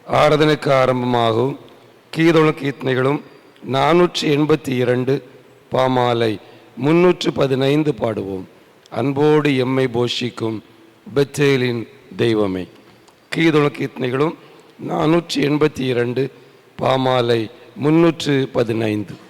ஆராதனைக்கு ஆரம்பமாகும் கீதொழும் கீர்த்தனைகளும் 482 பாமாலை 315 பாடுவோம். அன்போடு எம்மை போஷிக்கும் பெத்தேலின் தெய்வமே. கீதொழும் கீர்த்தனைகளும் 482 பாமாலை 315.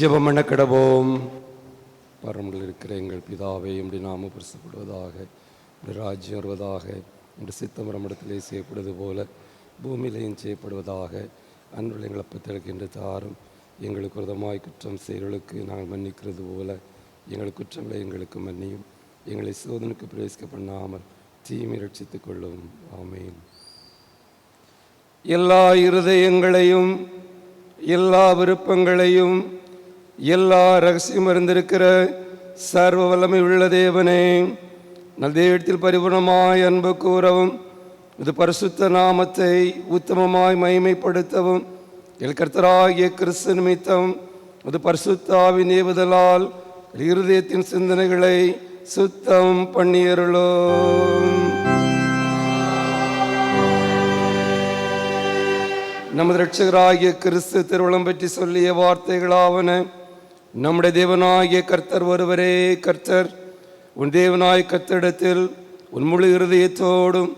ஜெபம் பண்ண கடவோம். பரமண்டலில் இருக்கிற எங்கள் பிதாவே, உம்முடைய நாமம் பரிசுத்தப்படுவதாக, உம்முடைய ராஜ்யம் வருவதாக, உம்முடைய சித்தம் நம்மிடத்திலே செய்யப்படுவது போல பூமியிலேயும் செய்யப்படுவதாக. அன்புள்ள எங்கள் அப்பத்திற்கு இன்று தாரும். எங்களுக்கு விரோதமாய் குற்றம் செய்கிறவர்களுக்கு நாங்கள் மன்னிக்கிறது போல எங்கள் குற்றங்களை எங்களுக்கு மன்னியும். எங்களை சோதனைக்கு பிரவேசிக்க பண்ணாமல் தீமை ரட்சித்துக் கொள்ளும். ஆமேன். எல்லா இருதயங்களையும் எல்லா விருப்பங்களையும் எல்லா ரகசியம் அறிந்திருக்கிற சர்வ வல்லமை உள்ள தேவனே, நல்தேவத்தில் பரிபூர்ணமாய் அன்பு கூறவும் இது பரிசுத்த நாமத்தை உத்தமமாய் மகிமைப்படுத்தவும் எல் கர்த்தராகிய கிறிஸ்து நிமித்தம் இது பரிசுத்தாவின் ஏவுதலால் இருதயத்தின் சிந்தனைகளை சுத்தம் பண்ணியருளோம். நமது இரட்சகராகிய கிறிஸ்து திருவுளம் பற்றி சொல்லிய வார்த்தைகளாவன: நம்முடைய தேவனாகிய கர்த்தர் ஒருவரே கர்த்தர். உன் தேவனாய் கர்த்தரிடத்தில் உன் முழு இருதயத்தோடும்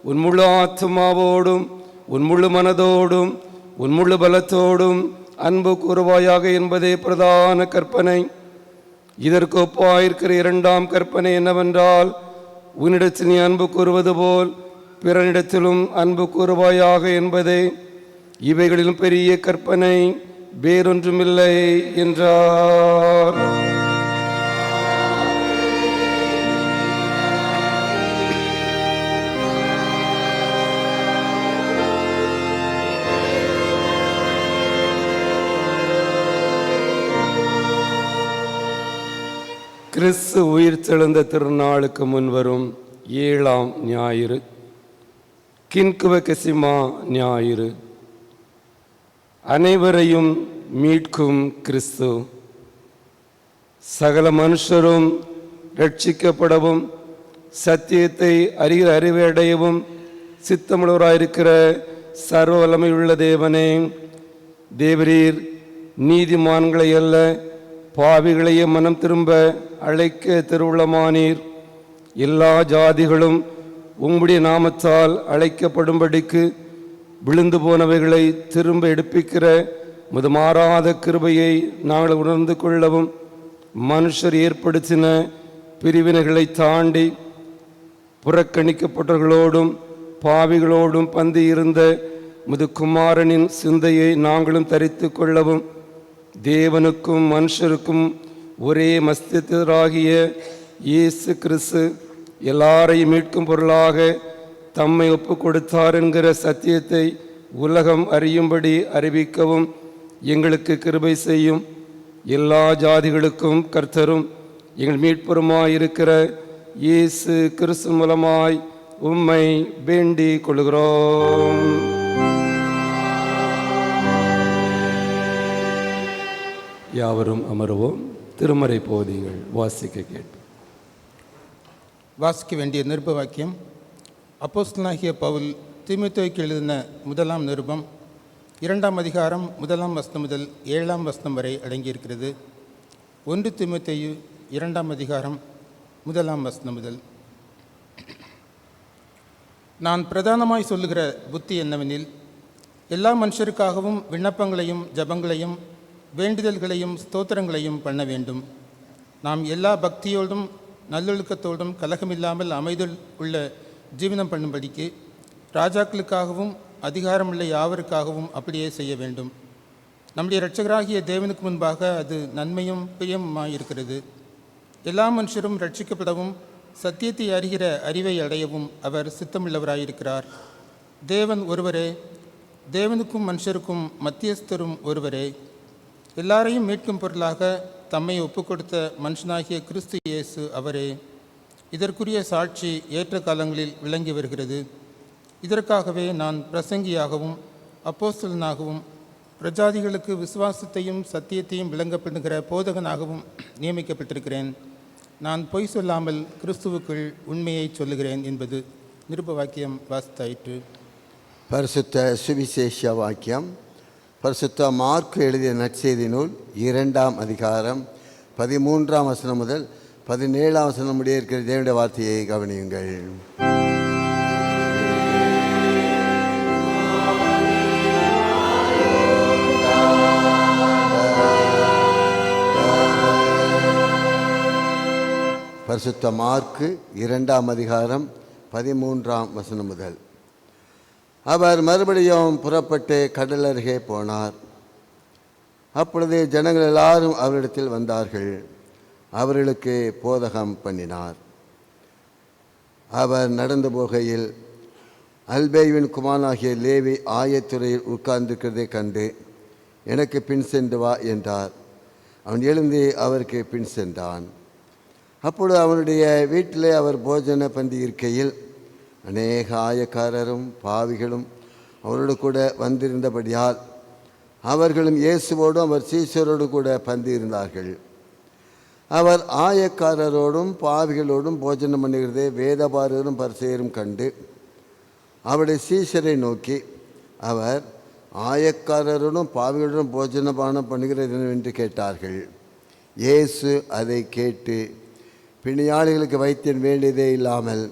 உன் முழு ஆத்மாவோடும் உன் முழு மனதோடும் உன் முழு பலத்தோடும் அன்பு கூறுவாயாக என்பதே பிரதான கற்பனை. இதற்கு ஒப்பாயிருக்கிற இரண்டாம் கற்பனை என்னவென்றால், உன்னிடத்தில் நீ அன்பு கூறுவது போல் பிறனிடத்திலும் அன்பு கூறுவாயாக என்பதே. இவைகளிலும் பெரிய கற்பனை வேறொன்றுமில்லை என்றார். கிறிஸ்து உயிர்த்தெழுந்த திருநாளுக்கு முன்வரும் 7ஆம் ஞாயிறு, கின்குவகசிமா ஞாயிறு. அனைவரையும் மீட்கும் கிறிஸ்து. சகல மனுஷரும் ரட்சிக்கப்படவும் சத்தியத்தை அறிகிற அறிவை அடையவும் சித்தமுள்ளவராயிருக்கிற சர்வ வல்லமையுள்ள தேவனே, தேவரீர் நீதிமான்களை அல்ல பாவிகளையே மனம் திரும்ப அழைக்க திருவுளமானீர். எல்லா ஜாதிகளும் உம்முடைய நாமத்தால் அழைக்கப்படும்படிக்கு விழுந்து போனவைகளை திரும்ப எடுப்பிக்கிற முதுமாறாத கிருபையை நாங்கள் உணர்ந்து கொள்ளவும் மனுஷர் ஏற்படுத்தின பிரிவினைகளை தாண்டி புறக்கணிக்கப்பட்டவர்களோடும் பாவிகளோடும் பந்தி இருந்த முதுகுமாரனின் சிந்தையை நாங்களும் தரித்து கொள்ளவும் தேவனுக்கும் மனுஷருக்கும் ஒரே மஸ்தியராகிய இயேசு கிறிஸ்து எல்லாரையும் மீட்கும் பொருளாக தம்மை ஒப்பு கொடுத்தார் என்கிற சத்தியத்தை உலகம் அறியும்படி அறிவிக்கவும் எங்களுக்கு கிருபை செய்யும். எல்லா ஜாதிகளுக்கும் கர்த்தரும் எங்கள் மீட்பருமாயிருக்கிற இயேசு கிறிஸ்து மூலமாய் உம்மை வேண்டிக் கொள்கிறோம். யாவரும் அமருவோம். திருமறை போதிகள் வாசிக்க கேட்போம். வாசிக்க வேண்டிய நிருப வாக்கியம் அப்போஸ்தலனாகிய பவுல் தீமோத்தேயுக்கு எழுதின முதலாம் நிருபம் 2ஆம் அதிகாரம் 1ஆம் வசனம் முதல் 7ஆம் வசனம் வரை அடங்கியிருக்கிறது. 1 தீமோத்தேயு 2ஆம் அதிகாரம் 1ஆம் வசனம் முதல். நான் பிரதானமாய் சொல்லுகிற புத்தி என்னவெனில், எல்லா மனுஷருக்காகவும் விண்ணப்பங்களையும் ஜபங்களையும் வேண்டுதல்களையும் ஸ்தோத்திரங்களையும் பண்ண வேண்டும். நாம் எல்லா பக்தியோடும் நல்லொழுக்கத்தோடும் கலகமில்லாமல் அமைதல் உள்ள ஜீவனம் பண்ணும்படிக்கு ராஜாக்களுக்காகவும் அதிகாரமுள்ள யாவருக்காகவும் அப்படியே செய்ய வேண்டும். நம்முடைய இரட்சகராகிய தேவனுக்கு முன்பாக அது நன்மையும் பிரியமுமாயிருக்கிறது. எல்லா மனுஷரும் ரட்சிக்கப்படவும் சத்தியத்தை அறிகிற அறிவை அடையவும் அவர் சித்தமுள்ளவராயிருக்கிறார். தேவன் ஒருவரே, தேவனுக்கும் மனுஷருக்கும் மத்தியஸ்தரும் ஒருவரே. எல்லாரையும் மீட்கும் பொருளாக தம்மை ஒப்புக்கொடுத்த மனுஷனாகிய கிறிஸ்து இயேசு அவரே. இதற்குரிய சாட்சி ஏற்ற காலங்களில் விளங்கி வருகிறது. இதற்காகவே நான் பிரசங்கியாகவும் அப்போஸ்தலனாகவும் பிரஜாதிகளுக்கு விசுவாசத்தையும் சத்தியத்தையும் விளங்கப்படுகிற போதகனாகவும் நியமிக்கப்பட்டிருக்கிறேன். நான் பொய் சொல்லாமல் கிறிஸ்துவுக்குள் உண்மையை சொல்லுகிறேன் என்பது நிருப வாக்கியம் வாசித்தாயிற்று. பரிசுத்த சுவிசேஷ வாக்கியம் பரிசுத்த மார்க்கு எழுதிய நற்செய்தி நூல் 2ஆம் அதிகாரம் 13ஆம் வசனம் முதல் 17ஆம் வசனம் முடிய இருக்கிற தேவனுடைய வார்த்தையை கவனியுங்கள். பரிசுத்த மார்க்கு 2ஆம் அதிகாரம் 13ஆம் வசனம் முதல். அவர் மறுபடியும் புறப்பட்டு கடல் அருகே போனார். அப்பொழுது ஜனங்கள் எல்லாரும் அவரிடத்தில் வந்தார்கள். அவர்களுக்கு போதகம் பண்ணினார். அவர் நடந்து போகையில் அல்பேயுவின் குமாரனாகிய லேவி ஆயத்துறையில் உட்கார்ந்திருக்கிறதை கண்டு, எனக்கு பின் சென்று வா என்றார். அவன் எழுந்து அவருக்கு பின் சென்றான். அப்பொழுது அவனுடைய வீட்டிலே அவர் போஜன பந்தி இருக்கையில் அநேக ஆயக்காரரும் பாவிகளும் அவரோடு கூட வந்திருந்தபடியால் அவர்களும் இயேசுவோடும் அவர் சீஷரோடு கூட பந்தி இருந்தார்கள். அவர் ஆயக்காரரோடும் பாவிகளோடும் போஜனம் பண்ணுகிறதை வேதபாரகரும் பரிசேயரும் கண்டு அவருடைய சீஷரை நோக்கி, அவர் ஆயக்காரரோடும் பாவிகளோடும் போஜனபானம் பண்ணுகிறது என்று கேட்டார்கள். இயேசு அதை கேட்டு, பிணியாளிகளுக்கு வைத்தியன் வேண்டியதே இல்லாமல்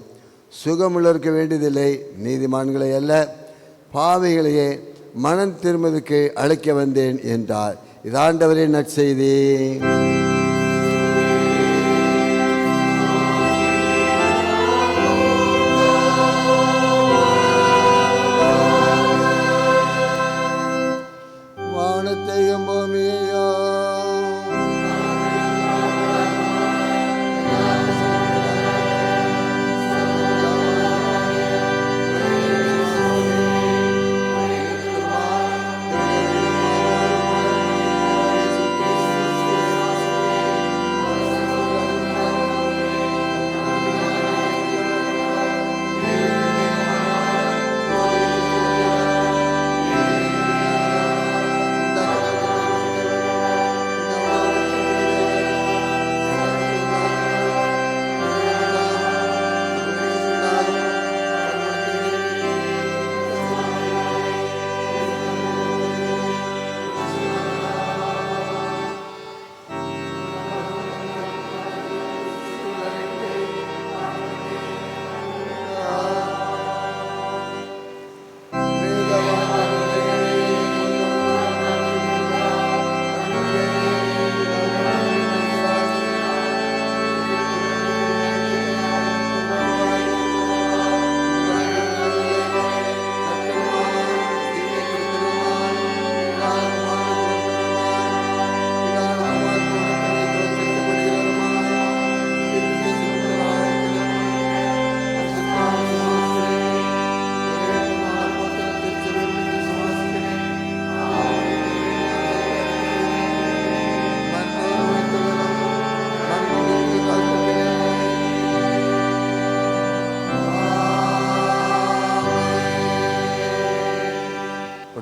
சுகமுள்ளவருக்கு வேண்டியதில்லை, நீதிமான்களை அல்ல பாவிகளையே மனம் திரும்புவதற்கு அழைக்க வந்தேன் என்றார். இது ஆண்டவரின் நற்செய்தி. வானத்தையும் பூமியையும்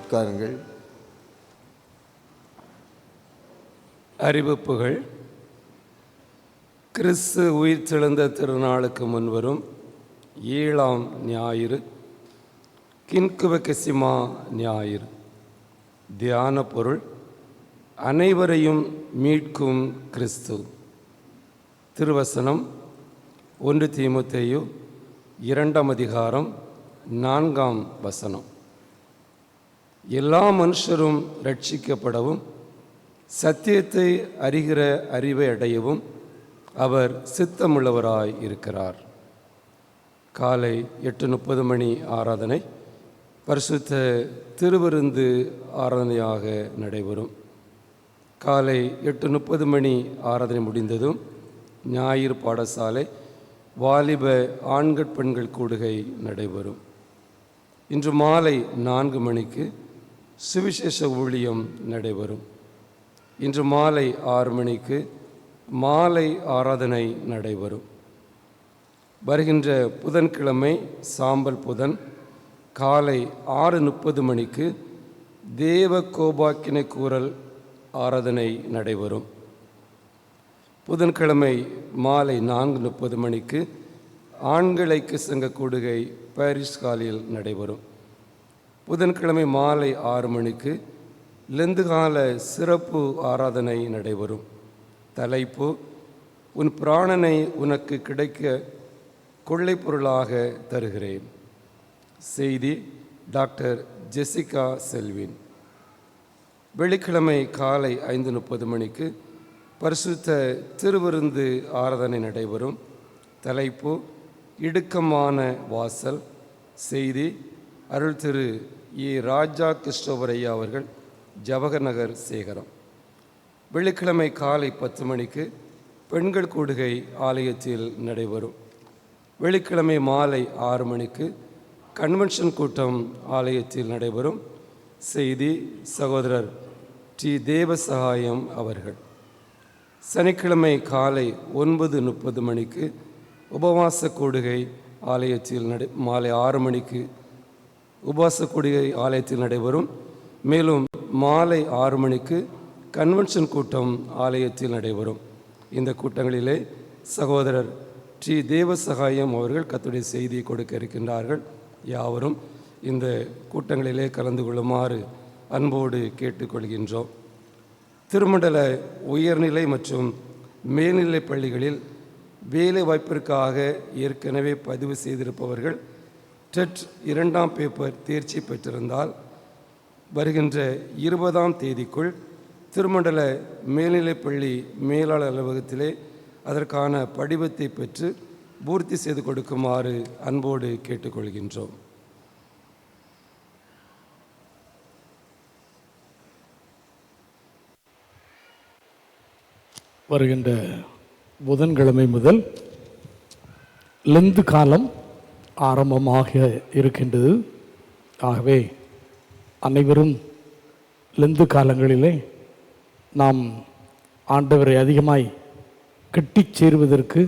உட்காருங்கள். அறிவிப்புகள். கிறிஸ்து உயிர்த்தெழுந்த திருநாளுக்கு முன்வரும் 7ஆம் ஞாயிறு, கின்குவகெசிமா ஞாயிறு. தியான பொருள்: அனைவரையும் மீட்கும் கிறிஸ்து. திருவசனம்: 1 தீமோத்தேயு 2ஆம் அதிகாரம் 4ஆம் வசனம். எல்லா மனுஷரும் ரட்சிக்கப்படவும் சத்தியத்தை அறிகிற அறிவை அடையவும் அவர் சித்தமுள்ளவராய் இருக்கிறார். காலை 8:30 மணி ஆராதனை பரிசுத்த திருவிருந்து ஆராதனையாக நடைபெறும். காலை 8:30 மணி ஆராதனை முடிந்ததும் ஞாயிறு பாடசாலை வாலிப ஆண்கள் பெண்கள் கூடுகை நடைபெறும். இன்று மாலை 4 மணிக்கு சுவிசேஷ ஊழியம் நடைபெறும். இன்று மாலை 6 மணிக்கு மாலை ஆராதனை நடைபெறும். வருகின்ற புதன்கிழமை சாம்பல் புதன் காலை 6:30 மணிக்கு தேவ கோபாக்கினை கூறல் ஆராதனை நடைபெறும். புதன்கிழமை மாலை 4:30 மணிக்கு ஆண்கள் ஐக்கிய சங்க கூடுகை பாரிஸ் காலில் நடைபெறும். புதன்கிழமை மாலை 6 மணிக்கு லெந்துகால சிறப்பு ஆராதனை நடைபெறும். தலைப்பு: உன் பிராணனை உனக்கு கிடைக்க கொள்ளை பொருளாக தருகிறேன். செய்தி: டாக்டர் ஜெசிகா செல்வின். வெள்ளிக்கிழமை காலை 5:30 மணிக்கு பரிசுத்த திருவிருந்து ஆராதனை நடைபெறும். தலைப்பு: இடுக்கமான வாசல். செய்தி: அருள் திரு ஏ. ராஜா கிறிஸ்டோபரையா அவர்கள், ஜவஹர் நகர், சேகரம். வெள்ளிக்கிழமை காலை 10 மணிக்கு பெண்கள் கூடுகை ஆலயத்தில் நடைபெறும். வெள்ளிக்கிழமை மாலை 6 மணிக்கு கன்வென்ஷன் கூட்டம் ஆலயத்தில் நடைபெறும். செய்தி: சகோதரர் டி. தேவசகாயம் அவர்கள். சனிக்கிழமை காலை 9:30 மணிக்கு உபவாச கூடுகை ஆலயத்தில் மாலை 6 மணிக்கு உபவாச கூடுகை ஆலயத்தில் நடைபெறும். மேலும் மாலை 6 மணிக்கு கன்வென்ஷன் கூட்டம் ஆலயத்தில் நடைபெறும். இந்த கூட்டங்களிலே சகோதரர் டி. தேவசகாயம் அவர்கள் கர்த்தருடைய செய்தியை கொடுக்க இருக்கின்றார்கள். யாவரும் இந்த கூட்டங்களிலே கலந்து கொள்ளுமாறு அன்போடு கேட்டுக்கொள்கின்றோம். திருமண்டல உயர்நிலை மற்றும் மேல்நிலை பள்ளிகளில் வேலை வாய்ப்பிற்காக ஏற்கனவே பதிவு செய்திருப்பவர்கள் டெட் 2ஆம் பேப்பர் தேர்ச்சி பெற்றிருந்தால் வருகின்ற 20ஆம் தேதிக்குள் திருமண்டல மேல்நிலைப்பள்ளி மேலாளர் அலுவலகத்திலே அதற்கான படிவத்தை பெற்று பூர்த்தி செய்து கொடுக்குமாறு அன்போடு கேட்டுக்கொள்கின்றோம். வருகின்ற புதன்கிழமை முதல் லெந்து காலம் ஆரம்பமாக இருக்கின்றது. ஆகவே அனைவரும் லெந்து காலங்களிலே நாம் ஆண்டவரை அதிகமாய் கட்டிச் சேருவதற்கு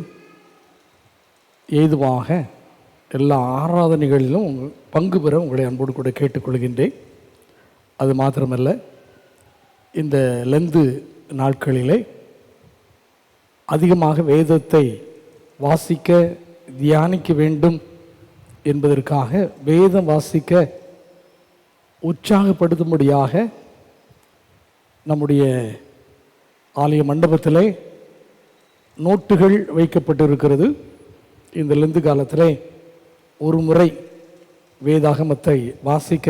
ஏதுவாக எல்லா ஆராதனைகளிலும் பங்கு பெற உங்களை அன்போடு கூட கேட்டுக்கொள்கின்றேன். அது மாத்திரமல்ல, இந்த லெந்து நாட்களிலே அதிகமாக வேதத்தை வாசிக்க தியானிக்க வேண்டும் என்பதற்காக வேதம் வாசிக்க உற்சாகப்படுத்தும்படியாக நம்முடைய ஆலய மண்டபத்திலே நோட்டுகள் வைக்கப்பட்டிருக்கிறது. இந்த லெந்து காலத்திலே ஒரு முறை வேதாகமத்தை வாசிக்க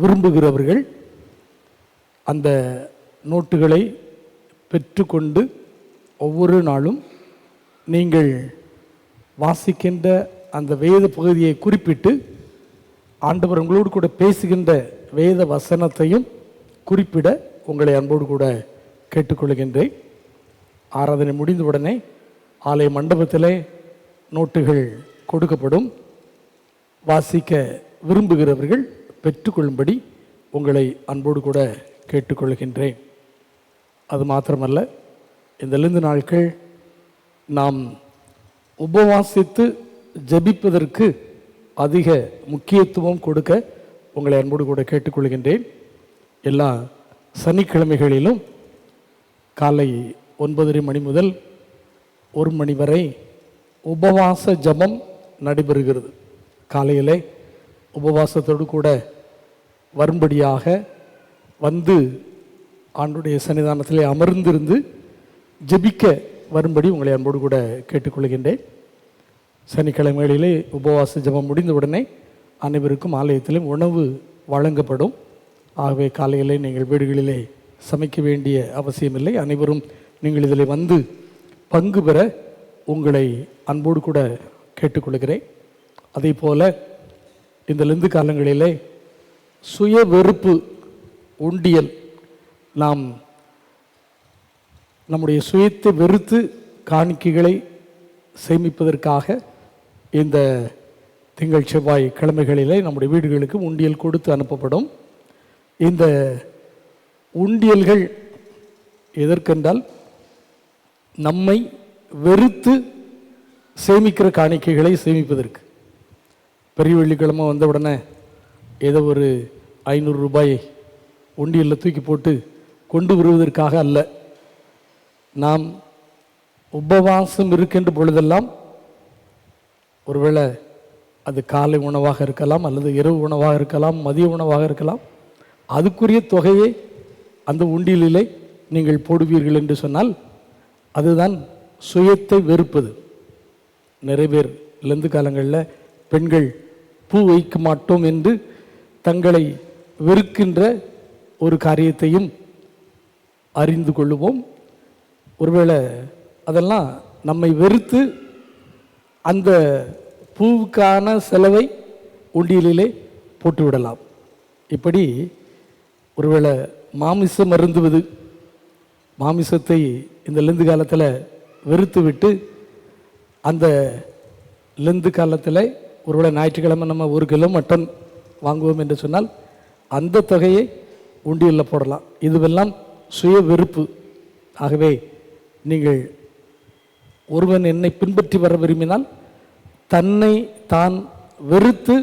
விரும்புகிறவர்கள் அந்த நோட்டுகளை பெற்றுக்கொண்டு ஒவ்வொரு நாளும் நீங்கள் வாசிக்கின்ற அந்த வேத பகுதியை குறிப்பிட்டு ஆண்டவர் உங்களோடு கூட பேசுகின்ற வேத வசனத்தையும் குறிப்பிட உங்களை அன்போடு கூட கேட்டுக்கொள்கின்றேன். ஆராதனை முடிந்தவுடனே ஆலய மண்டபத்திலே நோட்டுகள் கொடுக்கப்படும். வாசிக்க விரும்புகிறவர்கள் பெற்றுக்கொள்ளும்படி உங்களை அன்போடு கூட கேட்டுக்கொள்கின்றேன். அது மாத்திரமல்ல, இந்த லெந்து நாட்கள் நாம் உபவாசித்து ஜெபிப்பதற்கு அதிக முக்கியத்துவம் கொடுக்க உங்களை அன்போடு கூட கேட்டுக்கொள்கின்றேன். எல்லா சனிக்கிழமைகளிலும் காலை 9:30 மணி முதல் 1 மணி வரை உபவாச ஜெபம் நடைபெறுகிறது. காலையிலே உபவாசத்தோடு கூட வரும்படியாக வந்து ஆண்டுடைய சன்னிதானத்திலே அமர்ந்திருந்து ஜெபிக்க வரும்படி உங்களை அன்போடு கூட கேட்டுக்கொள்கின்றேன். சனிக்கிழமைகளிலே உபவாச ஜெபம் முடிந்தவுடனே அனைவருக்கும் ஆலயத்திலும் உணவு வழங்கப்படும். ஆகவே காலையிலே நீங்கள் வீடுகளிலே சமைக்க வேண்டிய அவசியமில்லை. அனைவரும் நீங்கள் இதில் வந்து பங்கு பெற உங்களை அன்போடு கூட கேட்டுக்கொள்கிறேன். அதே போல் இந்த லெந்து காலங்களிலே சுய வெறுப்பு உண்டியல், நாம் நம்முடைய சுயத்தை வெறுத்து காணிக்கைகளை சேமிப்பதற்காக இந்த திங்கள் செவ்வாய் கிழமைகளிலே நம்முடைய வீடுகளுக்கு உண்டியல் கொடுத்து அனுப்பப்படும். இந்த உண்டியல்கள் எதற்கென்றால் நம்மை வெறுத்து சேமிக்கிற காணிக்கைகளை சேமிப்பதற்கு. பெரிய வெள்ளிக்கிழமை வந்த உடனே ஏதோ ஒரு 500 ரூபாயை உண்டியலில் தூக்கி போட்டு கொண்டு வருவதற்காக அல்ல. நாம் உபவாசம் இருக்கின்ற பொழுதெல்லாம், ஒருவேளை அது காலை உணவாக இருக்கலாம், அல்லது இரவு உணவாக இருக்கலாம், மதிய உணவாக இருக்கலாம், அதுக்குரிய தொகையை அந்த உண்டியலிலே நீங்கள் போடுவீர்கள் என்று சொன்னால் அதுதான் சுயத்தை வெறுப்பது. நிறைய பேர் லெந்து காலங்களில் பெண்கள் பூ வைக்க மாட்டோம் என்று தங்களை வெறுக்கின்ற ஒரு காரியத்தையும் அறிந்து கொள்ளுவோம். ஒருவேளை அதெல்லாம் நம்மை வெறுத்து அந்த பூவுக்கான செலவை உண்டியலிலே போட்டுவிடலாம். இப்படி ஒருவேளை மாமிசம் அருந்துவது, மாமிசத்தை இந்த லெந்து காலத்தில் வெறுத்து விட்டு அந்த லெந்து காலத்தில் ஒருவேளை ஞாயிற்றுக்கிழமை நம்ம 1 கிலோ மட்டன் வாங்குவோம் என்று சொன்னால் அந்த தொகையை உண்டியலில் போடலாம். இதுவெல்லாம் சுய வெறுப்பு. ஆகவே நீங்கள் ஒருவன் என்னை பின்பற்றி வர விரும்பினால் தன்னை தான் வெறுத்து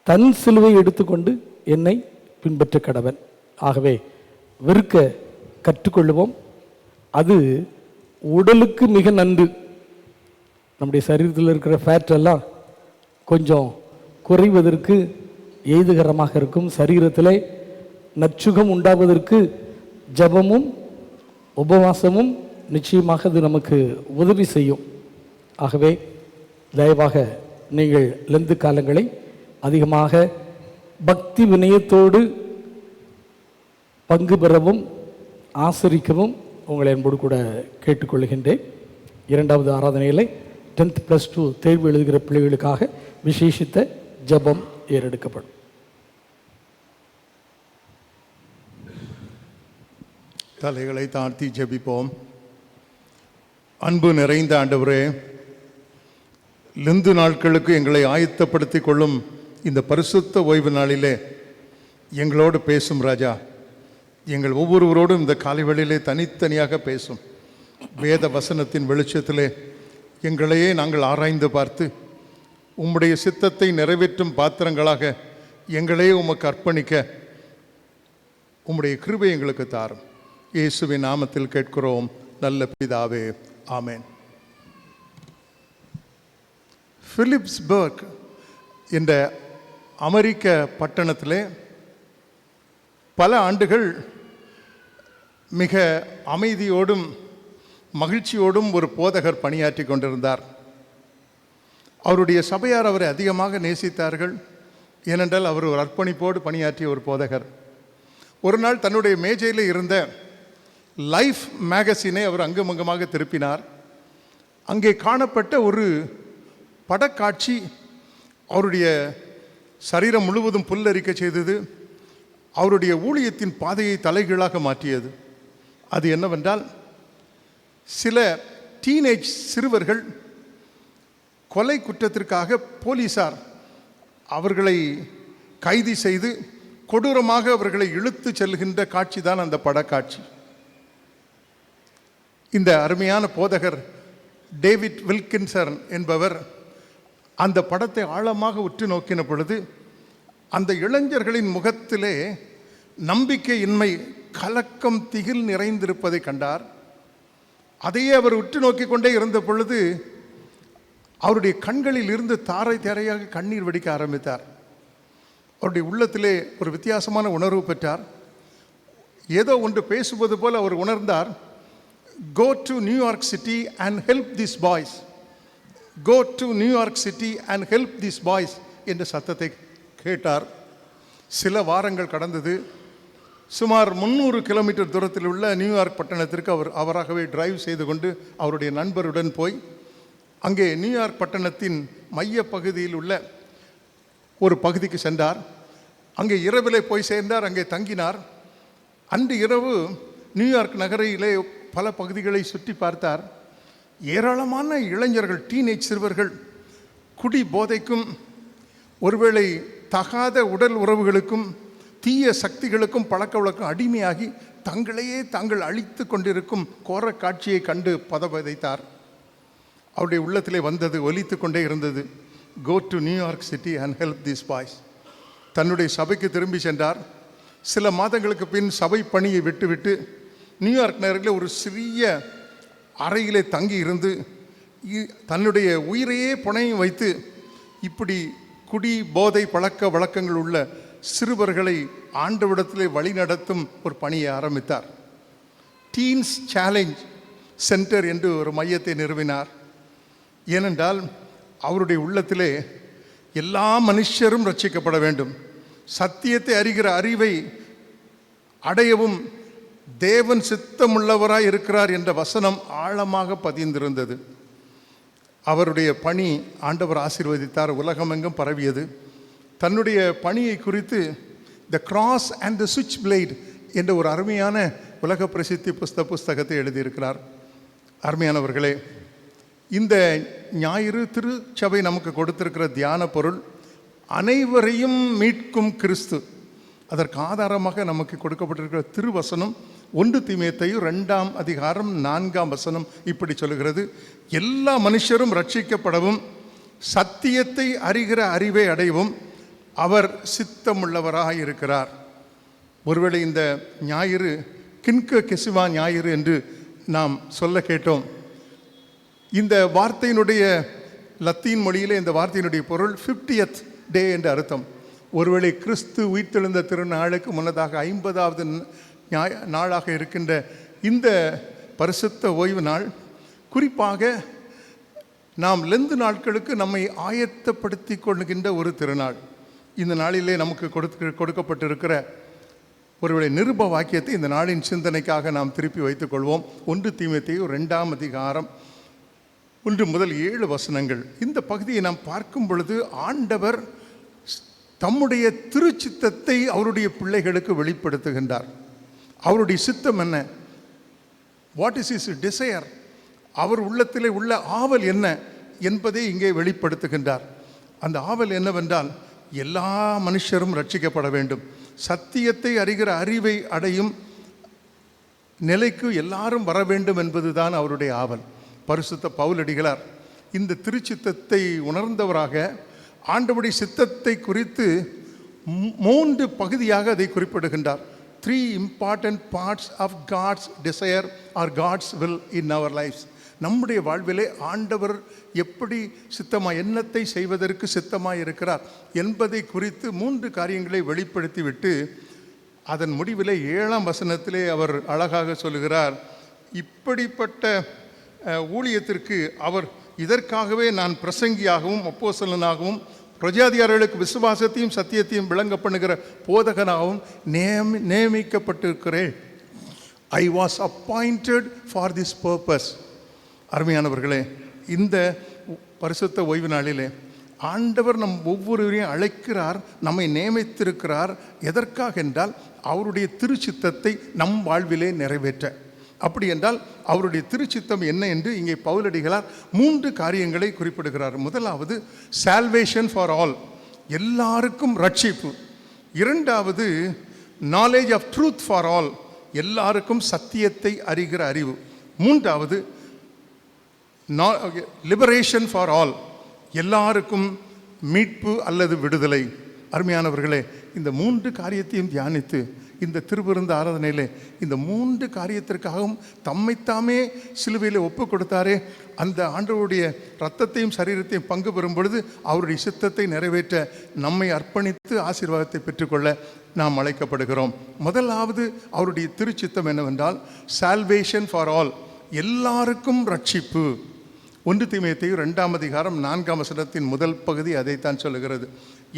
தன் சிலுவை எடுத்துக்கொண்டு என்னை பின்பற்ற கடவன். ஆகவே வெறுக்க கற்றுக்கொள்ளுவோம். அது உடலுக்கு மிக நன்று. நம்முடைய சரீரத்தில் இருக்கிற ஃபேட் எல்லாம் கொஞ்சம் குறைவதற்கு ஏதுகரமாக இருக்கும். சரீரத்திலே நற்சுகம் உண்டாவதற்கு ஜபமும் உபவாசமும் நிச்சயமாக அது நமக்கு உதவி செய்யும். ஆகவே தயவாக நீங்கள் லெந்து காலங்களை அதிகமாக பக்தி வினயத்தோடு பங்கு பெறவும் ஆசரிக்கவும் உங்களை அன்போடு கூட கேட்டுக்கொள்கின்றேன். 2வது ஆராதனையில் 10+2 தேர்வு எழுதுகிற பிள்ளைகளுக்காக விசேஷித்த ஜபம் ஏறெடுக்கப்படும். தலைகளை தாழ்த்தி ஜெபிப்போம். அன்பு நிறைந்த ஆண்டவரே, லெந்து நாட்களுக்கு எங்களை ஆயத்தப்படுத்திக் கொள்ளும் இந்த பரிசுத்த ஓய்வு நாளிலே எங்களோடு பேசும் ராஜா. எங்கள் ஒவ்வொருவரோடும் இந்த காலைவெளியிலே தனித்தனியாக பேசும். வேத வசனத்தின் வெளிச்சத்திலே எங்களையே நாங்கள் ஆராய்ந்து பார்த்து உம்முடைய சித்தத்தை நிறைவேற்றும் பாத்திரங்களாக எங்களையே உமக்கு அர்ப்பணிக்க உம்முடைய கிருபை எங்களுக்கு தாரும். இயேசுவின் நாமத்தில் கேட்கிறோம் நல்ல பிதாவே, ஆமேன். பிலிப்ஸ்பர்க் என்ற அமெரிக்க பட்டணத்திலே பல ஆண்டுகள் மிக அமைதியோடும் மகிழ்ச்சியோடும் ஒரு போதகர் பணியாற்றி கொண்டிருந்தார். அவருடைய சபையார் அவரை அதிகமாக நேசித்தார்கள். ஏனென்றால் அவர் ஒரு அர்ப்பணிப்போடு பணியாற்றிய ஒரு போதகர். ஒரு நாள் தன்னுடைய மேஜையில் இருந்த லைஃப் மேகசினை அவர் அங்குமங்கமாக திருப்பினார். அங்கே காணப்பட்ட ஒரு படக்காட்சி அவருடைய சரீரம் முழுவதும் புல்லரிக்க செய்தது. அவருடைய ஊழியத்தின் பாதையை தலைகீழாக மாற்றியது. அது என்னவென்றால், சில டீனேஜ் சிறுவர்கள் கொலை குற்றத்திற்காக போலீசார் அவர்களை கைது செய்து கொடூரமாக அவர்களை இழுத்து செல்கின்ற காட்சி தான் அந்த படக்காட்சி. இந்த அருமையான போதகர் டேவிட் வில்கின்சன் என்பவர் அந்த படத்தை ஆழமாக உற்று நோக்கின பொழுது அந்த இளைஞர்களின் முகத்திலே நம்பிக்கையின்மை, கலக்கம், திகில் நிறைந்திருப்பதை கண்டார். அதையே அவர் உற்று நோக்கி கொண்டே இருந்த பொழுது அவருடைய கண்களில் இருந்து தாரை தாரையாக கண்ணீர் வெடிக்க ஆரம்பித்தார். அவருடைய உள்ளத்திலே ஒரு வித்தியாசமான உணர்வு பெற்றார். ஏதோ ஒன்று பேசுவது போல் அவர் உணர்ந்தார். Go to New York City and help these boys. Go to New York City and help these boys என்ற சத்தத்தை கேட்டார். சில வாரங்கள் கடந்தது. சுமார் 300 கிலோமீட்டர் தூரத்தில் உள்ள நியூயார்க் பட்டணத்திற்கு அவராகவே டிரைவ் செய்து கொண்டு அவருடைய நண்பருடன் போய் அங்கே நியூயார்க் பட்டணத்தின் மைய பகுதியில் உள்ள ஒரு பகுதிக்கு சென்றார். அங்கே இரவிலே போய் சேர்ந்தார். அங்கே தங்கினார். அன்று இரவு நியூயார்க் நகரிலே பல பகுதிகளை சுற்றி பார்த்தார். ஏராளமான இளைஞர்கள், டீனேஜ் சிறுவர்கள் குடி போதைக்கும், ஒருவேளை தகாத உடல் உறவுகளுக்கும், தீய சக்திகளுக்கும் பழக்க வழக்கம் அடிமையாகி தங்களையே தாங்கள் அழித்து கொண்டிருக்கும் கோர காட்சியை கண்டு பதபதைத்தார். அவருடைய உள்ளத்திலே வந்தது, ஒலித்து கொண்டே இருந்தது, Go to New York City and help these boys. தன்னுடைய சபைக்கு திரும்பி சென்றார். சில மாதங்களுக்கு பின் சபை பணியை விட்டுவிட்டு நியூயார்க் நகரில் ஒரு சிறிய அறையிலே தங்கி இருந்து தன்னுடைய உயிரையே புனையும் வைத்து இப்படி குடி போதை பழக்க வழக்கங்கள் உள்ள சிறுவர்களை ஆண்டவிடத்திலே வழிநடத்தும் ஒரு பணியை ஆரம்பித்தார். டீன்ஸ் சேலஞ்ச் சென்டர் என்று ஒரு மையத்தை நிறுவினார். ஏனென்றால் அவருடைய உள்ளத்திலே எல்லா மனுஷரும் ரட்சிக்கப்பட வேண்டும், சத்தியத்தை அறிகிற அறிவை அடையவும் தேவன் சித்தமுள்ளவராய் இருக்கிறார் என்ற வசனம் ஆழமாக பதிந்திருந்தது. அவருடைய பணி ஆண்டவர் ஆசீர்வதித்தார். உலகமெங்கும் பரவியது. தன்னுடைய பணியை குறித்து த கிராஸ் அண்ட் த சுவிட்ச் பிளேட் என்ற ஒரு அருமையான உலக பிரசித்தி புஸ்தகத்தை எழுதியிருக்கிறார். அருமையானவர்களே, இந்த ஞாயிறு திருச்சபை நமக்கு கொடுத்திருக்கிற தியான பொருள் அனைவரையும் மீட்கும் கிறிஸ்து. அதற்கு ஆதாரமாக நமக்கு கொடுக்கப்பட்டிருக்கிற திருவசனம் 1 தீமோத்தேயு 2ஆம் அதிகாரம் 4ஆம் வசனம் இப்படி சொல்லுகிறது, எல்லா மனுஷரும் ரட்சிக்கப்படவும் சத்தியத்தை அறிகிற அறிவை அடையவும் அவர் சித்தமுள்ளவராக இருக்கிறார். ஒருவேளை இந்த ஞாயிறு கின்க கெசிவா ஞாயிறு என்று நாம் சொல்ல கேட்டோம். இந்த வார்த்தையினுடைய லத்தீன் மொழியிலே இந்த வார்த்தையினுடைய பொருள் 50th டே என்று அர்த்தம். ஒருவேளை கிறிஸ்து உயிர்த்தெழுந்த திருநாளுக்கு முன்னதாக 50வது நாளாக இருக்கின்ற இந்த பரிசுத்த ஓய்வு நாள், குறிப்பாக நாம் லெந்து நாட்களுக்கு நம்மை ஆயத்தப்படுத்தி கொள்கின்ற ஒரு திருநாள். இந்த நாளிலே நமக்கு கொடுக்கப்பட்டிருக்கிற ஒருவேளை நிருப வாக்கியத்தை இந்த நாளின் சிந்தனைக்காக நாம் திருப்பி வைத்துக் கொள்வோம். 1 தீமோத்தேயு 2ஆம் அதிகாரம் 1 முதல் 7 வசனங்கள். இந்த பகுதியை நாம் பார்க்கும் பொழுது ஆண்டவர் தம்முடைய திருச்சித்தத்தை அவருடைய பிள்ளைகளுக்கு வெளிப்படுத்துகின்றார். அவருடைய சித்தம் என்ன? What is is desire? அவர் உள்ளத்திலே உள்ள ஆவல் என்ன என்பதை இங்கே வெளிப்படுத்துகின்றார். அந்த ஆவல் என்னவென்றால் எல்லா மனுஷரும் ரட்சிக்கப்பட வேண்டும், சத்தியத்தை அறிகிற அறிவை அடையும் நிலைக்கு எல்லாரும் வர வேண்டும் என்பதுதான் அவருடைய ஆவல். பரிசுத்த பவுலடிகளார் இந்த திருச்சித்தத்தை உணர்ந்தவராக ஆண்டவருடைய சித்தத்தை குறித்து 3 பகுதியாக அதை குறிப்பிடுகின்றார். 3 important parts of God's desire or God's will in our lives. நம்முடைய வாழ்விலே ஆண்டவர் எப்படி எண்ணத்தை செய்வதற்கு சித்தமாய் இருக்கிறார் என்பதை குறித்து 3 காரியங்களை வெளிப்படுத்திவிட்டு அதன் முடிவிலே 7ஆம் வசனத்திலே அவர் அழகாக சொல்லுகிறார், இப்படிப்பட்ட ஊழியத்திற்கு அவர் இதற்காகவே நான் பிரசங்கியாகவும் அப்போஸ்தலனாகவும் பிரஜாதியார்களுக்கு விசுவாசத்தையும் சத்தியத்தையும் விளங்க பண்ணுகிற போதகனாகவும் நியமிக்கப்பட்டிருக்கிறேன். I was appointed for this purpose. அருமையானவர்களே, இந்த பரிசுத்த ஓய்வு நாளிலே ஆண்டவர் நம் ஒவ்வொருவரையும் அழைக்கிறார், நம்மை நியமித்திருக்கிறார். எதற்காக என்றால் அவருடைய திருச்சித்தத்தை நம் வாழ்விலே நிறைவேற்ற. அப்படி என்றால் அவருடைய திருச்சித்தம் என்ன என்று இங்கே பவுலடிகளார் 3 காரியங்களை குறிப்பிடுகிறார். முதலாவது சால்வேஷன் ஃபார் ஆல், எல்லாருக்கும் ரட்சிப்பு. 2வது knowledge of truth for all, எல்லாருக்கும் சத்தியத்தை அறிகிற அறிவு. 3வது லிபரேஷன் ஃபார் ஆல், எல்லாருக்கும் மீட்பு அல்லது விடுதலை. அருமையானவர்களே, இந்த 3 காரியத்தையும் தியானித்து இந்த திருவிருந்து ஆராதனையிலே இந்த 3 காரியத்திற்காகவும் தம்மைத்தாமே சிலுவையில் ஒப்பு கொடுத்தாரே, அந்த ஆண்டவருடைய இரத்தத்தையும் சரீரத்தையும் பங்கு பெறும் பொழுது அவருடைய சித்தத்தை நிறைவேற்ற நம்மை அர்ப்பணித்து ஆசீர்வாதத்தை பெற்றுக்கொள்ள நாம் அழைக்கப்படுகிறோம். முதலாவது அவருடைய திருச்சித்தம் என்னவென்றால் சால்வேஷன் ஃபார் ஆல், எல்லாருக்கும் ரட்சிப்பு. 1 தீமோத்தேயு 2ஆம் அதிகாரம் 4ஆம் வசனத்தின் முதல் பகுதி அதைத்தான் சொல்லுகிறது.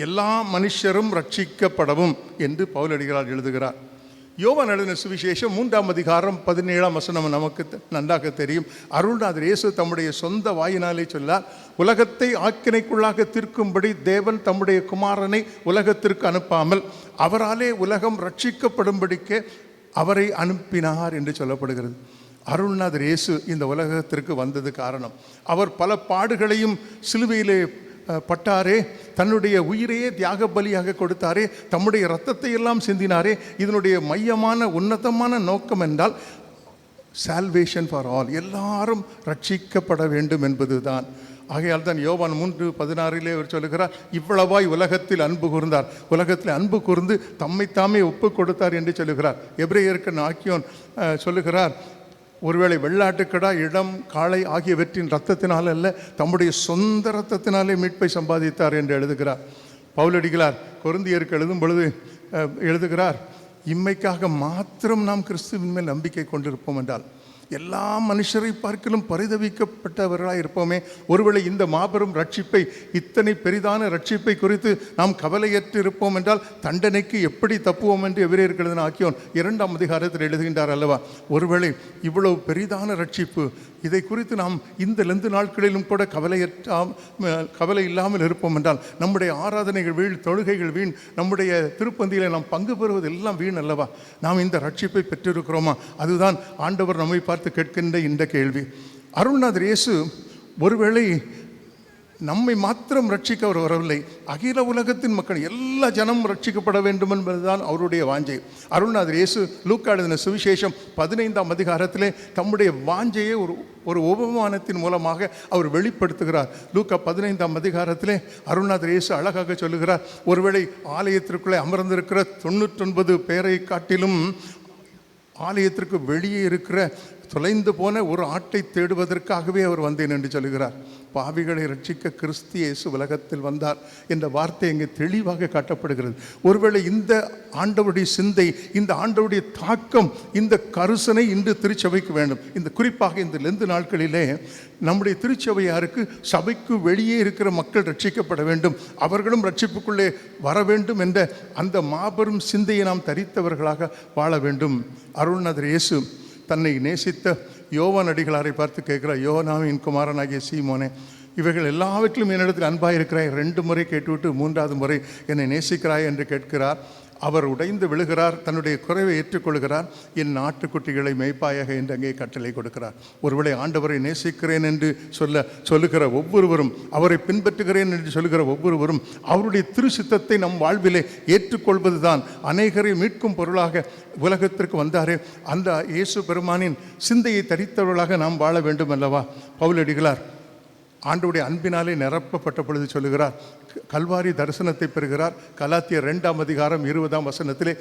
எல்லா மனுஷரும் ரட்சிக்கப்படவும் என்று பவுலடிகளார் எழுதுகிறார். யோவான் எழுதின சுவிசேஷம் 3ஆம் அதிகாரம் 17ஆம் வசனம் நமக்கு நன்றாக தெரியும். அருள்நாதர் இயேசு தம்முடைய சொந்த வாயினாலே சொல்லார், உலகத்தை ஆக்கினைக்குள்ளாக தீர்க்கும்படி தேவன் தம்முடைய குமாரனை உலகத்திற்கு அனுப்பாமல் அவராலே உலகம் ரட்சிக்கப்படும்படிக்கு அவரை அனுப்பினார் என்று சொல்லப்படுகிறது. அருள்நாதர் இயேசு இந்த உலகத்திற்கு வந்தது காரணம், அவர் பல பாடுகளையும் சிலுவையிலே பட்டாரே, தன்னுடைய உயிரையே தியாக பலியாக கொடுத்தாரே, தம்முடைய இரத்தத்தை எல்லாம் சிந்தினாரே. இதனுடைய மையமான உன்னதமான நோக்கம் என்றால் சால்வேஷன் ஃபார் ஆல், எல்லாரும் ரட்சிக்கப்பட வேண்டும் என்பதுதான். ஆகையால் தான் யோவான் 3:16 அவர் சொல்லுகிறார், இவ்வளவாய் உலகத்தில் அன்பு கூர்ந்தார், உலகத்தில் அன்பு கூர்ந்து தம்மைத்தாமே ஒப்பு கொடுத்தார் என்று சொல்லுகிறார். எபிரேயருக்கு ஆக்கியோன் சொல்லுகிறார், ஒருவேளை வெள்ளாட்டுக்கடா, இடம், காளை ஆகியவற்றின் இரத்தத்தினால் அல்ல, தம்முடைய சொந்த இரத்தத்தினாலே மீட்பை சம்பாதித்தார் என்று எழுதுகிறார். பவுலடிகளார் கொரிந்தியருக்கு எழுதும் பொழுது எழுதுகிறார், இம்மைக்காக மாத்திரம் நாம் கிறிஸ்துவின் மேல் நம்பிக்கை கொண்டிருப்போம் என்றால் எல்லா மனுஷரை பார்க்கலும் பரிதவிக்கப்பட்டவர்களாக இருப்போமே. ஒருவேளை இந்த மாபெரும் ரட்சிப்பை, இத்தனை பெரிதான ரட்சிப்பை குறித்து நாம் கவலையற்று இருப்போம் என்றால் தண்டனைக்கு எப்படி தப்புவோம் என்று எபிரேயருக்கு எழுதின ஆக்கியோன் 2ஆம் அதிகாரத்தில் எழுதுகின்றார் அல்லவா. ஒருவேளை இவ்வளவு பெரிதான ரட்சிப்பு, இதை குறித்து நாம் இந்த லெந்து நாட்களிலும் கூட கவலை இல்லாமல் இருப்போம் என்றால் நம்முடைய ஆராதனைகள் வீண், தொழுகைகள் வீண், நம்முடைய திருப்பந்தியில் நாம் பங்கு பெறுவது எல்லாம் வீண் அல்லவா. நாம் இந்த ரட்சிப்பை பெற்றிருக்கிறோமா? அதுதான் ஆண்டவர் நம்மை பார்த்து கேட்கின்ற இந்த கேள்வி. அருள்நாதர் இயேசு ஒருவேளை நம்மை மாத்திரம் ரட்சிக்க அவர் வரவில்லை, அகில உலகத்தின் மக்கள் எல்லா ஜனமும் ரட்சிக்கப்பட வேண்டும் என்பதுதான் அவருடைய வாஞ்சை. அருள்நாதர் இயேசு லூக்கா எழுதின சுவிசேஷம் 15ஆம் அதிகாரத்திலே தம்முடைய வாஞ்சையை ஒரு உபமானத்தின் மூலமாக அவர் வெளிப்படுத்துகிறார். லூக்கா 15ஆம் அதிகாரத்திலே அருள்நாதர் இயேசு அழகாக சொல்லுகிறார், ஒருவேளை ஆலயத்திற்குள்ளே அமர்ந்திருக்கிற 99 பேரை காட்டிலும் ஆலயத்திற்கு வெளியே இருக்கிற தொலைந்து போன ஒரு ஆட்டை தேடுவதற்காகவே அவர் வந்தேன் என்று சொல்கிறார். பாவிகளை ரட்சிக்க கிறிஸ்து இயேசு உலகத்தில் வந்தார் என்ற வார்த்தை இங்கே தெளிவாக காட்டப்படுகிறது. ஒருவேளை இந்த ஆண்டவருடைய சிந்தை, இந்த ஆண்டவருடைய தாக்கம், இந்த கருசனை இன்று திருச்சபைக்கு வேண்டும். இந்த குறிப்பாக இந்த லெந்து நாட்களிலே நம்முடைய திருச்சபையாருக்கு சபைக்கு வெளியே இருக்கிற மக்கள் ரட்சிக்கப்பட வேண்டும், அவர்களும் ரட்சிப்புக்குள்ளே வர வேண்டும் என்ற அந்த மாபெரும் சிந்தையை நாம் தரித்தவர்களாக வாழ வேண்டும். அருள்நாதர் இயேசு தன்னை நேசித்த யோவான் அடிகளாரை பார்த்து கேட்கிறார், யோனாவின் குமாரனாகிய சீமோனே, இவைகள் எல்லாவற்றிலும் என்னிடத்தில் அன்பாக இருக்கிறாய், 2 முறை கேட்டுவிட்டு 3ஆவது முறை என்னை நேசிக்கிறாய் என்று கேட்கிறார். அவர் உடைந்து விழுகிறார், தன்னுடைய குறைவை ஏற்றுக்கொள்கிறார். என் ஆட்டுக்குட்டிகளை மேய்ப்பாயாக என்று அங்கே கட்டளை கொடுக்கிறார். ஒருவேளை ஆண்டவரை நேசிக்கிறேன் என்று சொல்லுகிற ஒவ்வொருவரும், அவரை பின்பற்றுகிறேன் என்று சொல்லுகிற ஒவ்வொருவரும் அவருடைய திரு சித்தத்தை நம் வாழ்விலே ஏற்றுக்கொள்வது தான் அநேகரை மீட்கும் பொருளாக உலகத்திற்கு வந்தாரே அந்த இயேசு பெருமானின் சிந்தையை தரித்தவர்களாக நாம் வாழ வேண்டும் அல்லவா. பவுலடிகளார் ஆண்டவருடைய அன்பினாலே நிரப்பப்பட்ட பொழுது சொல்லுகிறார், கல்வாரி தரிசனத்தை பெறுகிறார். கலாத்தியர் 2ஆம் அதிகாரம் 20ஆம் வசனத்திலே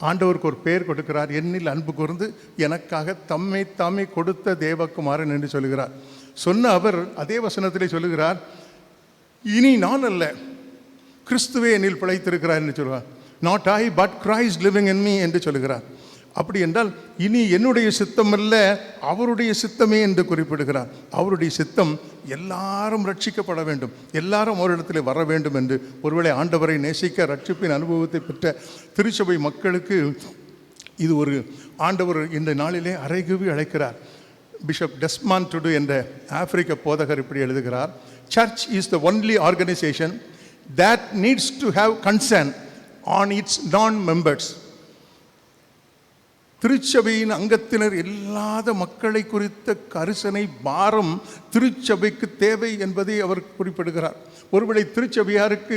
ஆண்டவருக்கு ஒரு பெயர் கொடுக்கிறார், என்னில் அன்பு கூர்ந்து எனக்காக தம்மை தாமே கொடுத்த தேவகுமாரன் என்று சொல்லுகிறார். சொன்ன அவர் அதே வசனத்திலே சொல்லுகிறார், இனி நான் அல்ல, கிறிஸ்துவே என்னில் பிழைத்திருக்கிறார் என்று சொல்கிறார். Not I but Christ living in me என்று சொல்லுகிறார். அப்படி என்றால் இனி என்னுடைய சித்தம் அல்ல, அவருடைய சித்தமே என்று குறிப்பிடுகிறார். அவருடைய சித்தம் எல்லாரும் ரட்சிக்கப்பட வேண்டும், எல்லாரும் ஓரிடத்தில் வர வேண்டும் என்று. ஒருவேளை ஆண்டவரை நேசிக்க ரட்சிப்பின் அனுபவத்தை பெற்ற திருச்சபை மக்களுக்கு இது ஒரு ஆண்டவர் இந்த நாளிலே அறைகூவி அழைக்கிறார். பிஷப் டெஸ்மாண்ட் டுடு என்ற ஆப்பிரிக்க போதகர் இப்படி எழுதுகிறார், search is the only organisation that needs to have concern on its non-members. திருச்சபையின் அங்கத்தினர் இல்லாத மக்களை குறித்த கரிசனை பாரம் திருச்சபைக்கு தேவை என்பதை அவர் குறிப்பிடுகிறார். ஒருவேளை திருச்சபையாருக்கு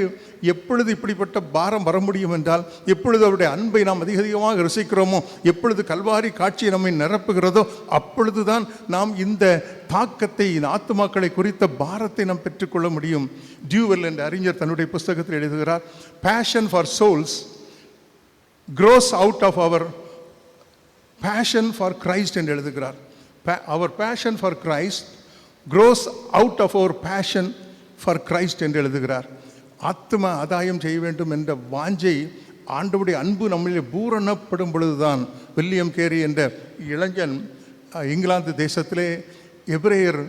எப்பொழுது இப்படிப்பட்ட பாரம் வர முடியும் என்றால், எப்பொழுது அவருடைய அன்பை நாம் அதிக அதிகமாக ரசிக்கிறோமோ, எப்பொழுது கல்வாரி காட்சி நம்மை நிரப்புகிறதோ, அப்பொழுதுதான் நாம் இந்த தாக்கத்தை, இந்த ஆத்துமாக்களை குறித்த பாரத்தை நாம் பெற்றுக்கொள்ள முடியும். டியூவெல் என்ற அறிஞர் தன்னுடைய புஸ்தகத்தில் எழுதுகிறார், passion for souls grows out of our passion for Christ என்று எழுதுகிறார். Our passion for Christ grows out of our passion for Christ என்று எழுதுகிறார். ஆத்ம ஆதாயம் செய்ய வேண்டும் என்ற வாஞ்சை, ஆண்டவருடைய அன்பு நம்மளே பூரணப்படும் பொழுதுதான். வில்லியம் கேரி என்ற இளைஞன் இங்கிலாந்து தேசத்திலே எபிரேயர்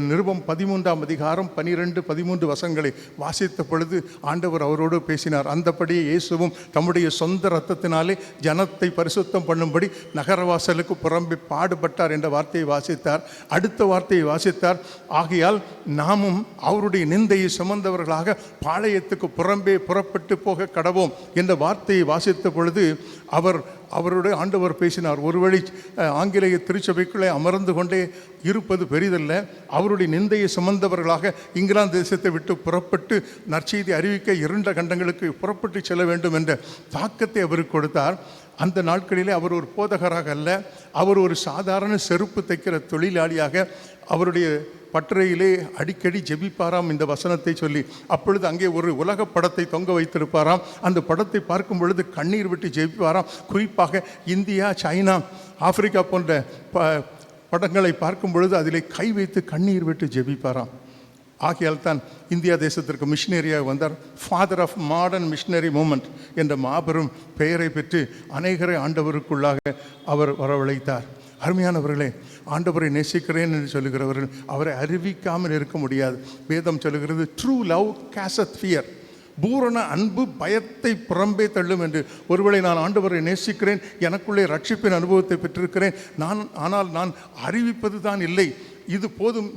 நிருபம் 13ஆம் அதிகாரம் 12-13 வசனங்களை வாசித்த பொழுது ஆண்டவர் அவரோடு பேசினார். அந்தபடியே இயேசுவும் தம்முடைய சொந்த இரத்தத்தினாலே ஜனத்தை பரிசுத்தம் பண்ணும்படி நகரவாசலுக்கு புறம்பே பாடுபட்டார் என்ற வார்த்தையை வாசித்தார். அடுத்த வார்த்தையை வாசித்தார், ஆகையால் நாமும் அவருடைய நிந்தையை சுமந்தவர்களாக பாளையத்துக்கு புறம்பே புறப்பட்டு போக கடவோம் என்ற வார்த்தையை வாசித்த பொழுது அவருடைய ஆண்டவர் பேசினார். ஒருவழி ஆங்கிலேய திருச்சபைக்குள்ளே அமர்ந்து கொண்டே இருப்பது பெரிதல்ல, அவருடைய நிந்தையை சுமந்தவர்களாக இங்கிலாந்து தேசத்தை விட்டு புறப்பட்டு நற்செய்தி அறிவிக்க 2 கண்டங்களுக்கு புறப்பட்டு செல்ல வேண்டும் என்ற தாக்கத்தை அவருக்கு கொடுத்தார். அந்த நாட்களிலே அவர் ஒரு போதகராக அல்ல, அவர் ஒரு சாதாரண செருப்பு தைக்கிற தொழிலாளியாக அவருடைய பட்டறையிலே அடிக்கடி ஜெபிப்பாராம் இந்த வசனத்தை சொல்லி. அப்பொழுது அங்கே ஒரு உலக படத்தை தொங்க வைத்திருப்பாராம். அந்த படத்தை பார்க்கும் பொழுது கண்ணீர் விட்டு ஜெபிப்பாராம். குறிப்பாக இந்தியா, சைனா, ஆப்பிரிக்கா போன்ற படங்களை பார்க்கும் பொழுது அதிலே கை வைத்து கண்ணீர் விட்டு ஜெபிப்பாராம். ஆகையால் தான் இந்தியா தேசத்திற்கு மிஷினரியாக வந்தார். Father of modern missionary movement என்ற மாபெரும் பெயரை பெற்று அநேகரை ஆண்டவருக்குள்ளாக அவர் வரவழைத்தார். அருமையானவர்களே, ஆண்டவரை நேசிக்கிறேன் என்று சொல்லுகிறவர்கள் அவரை அறிவிக்காமல் இருக்க முடியாது. வேதம் சொல்லுகிறது, ட்ரூ லவ் கேசத் ஃபியர், பூரண அன்பு பயத்தை புறம்பே தள்ளும் என்று. ஒருவேளை நான் ஆண்டவரை நேசிக்கிறேன், எனக்குள்ளே ரட்சிப்பின் அனுபவத்தை பெற்றிருக்கிறேன், ஆனால் நான் அறிவிப்பது தான் இல்லை, இது போதும்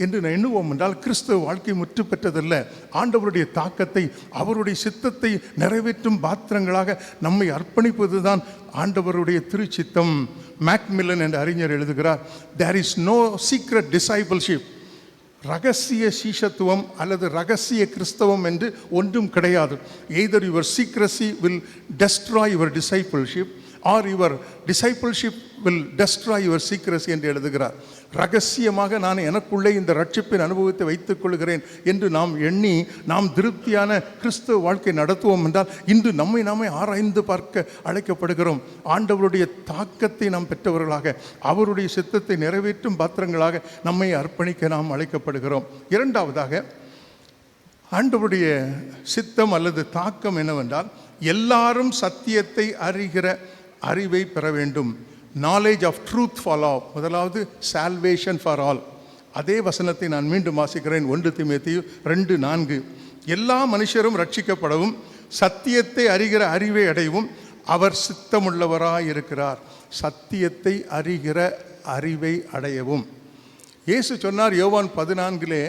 என்று எண்ணுவோம் என்றால் கிறிஸ்தவ வாழ்க்கை முற்று பெற்றதல்ல. ஆண்டவருடைய தாக்கத்தை, அவருடைய சித்தத்தை நிறைவேற்றும் பாத்திரங்களாக நம்மை அர்ப்பணிப்பது தான் ஆண்டவருடைய திருச்சித்தம். மேக்மில்லன் என்ற அறிஞர் எழுதுகிறார், there is no secret discipleship, ரகசிய சீஷத்துவம் அல்லது ரகசிய கிறிஸ்தவம் என்று ஒன்றும் கிடையாது. Either your secrecy will destroy your discipleship or your discipleship will destroy your secrecy என்று எழுதுகிறார். ரகசியமாக நான் எனக்குள்ளே இந்த ரட்சிப்பின் அனுபவத்தை வைத்துக் கொள்கிறேன் என்று நாம் எண்ணி நாம் திருப்தியான கிறிஸ்தவ வாழ்க்கை நடத்துவோம் என்றால் இன்று நம்மை நாமே ஆராய்ந்து பார்க்க அழைக்கப்படுகிறோம். ஆண்டவருடைய தாக்கத்தை நாம் பெற்றவர்களாக, அவருடைய சித்தத்தை நிறைவேற்றும் பாத்திரங்களாக நம்மை அர்ப்பணிக்க நாம் அழைக்கப்படுகிறோம். இரண்டாவதாக, ஆண்டவருடைய சித்தம் அல்லது தாக்கம் என்னவென்றால், எல்லாரும் சத்தியத்தை அறிகிற அறிவை பெற வேண்டும். Knowledge of truth for all. முதலாவது சால்வேஷன் ஃபார் ஆல். அதே வசனத்தை நான் மீண்டும் வாசிக்கிறேன். 1 தீமோத்தேயு 2:4. எல்லா மனுஷரும் ரட்சிக்கப்படவும் சத்தியத்தை அறிகிற அறிவை அடையவும் அவர் சித்தமுள்ளவராய் இருக்கிறார். சத்தியத்தை அறிகிற அறிவை அடையவும். இயேசு சொன்னார் யோவான் 14,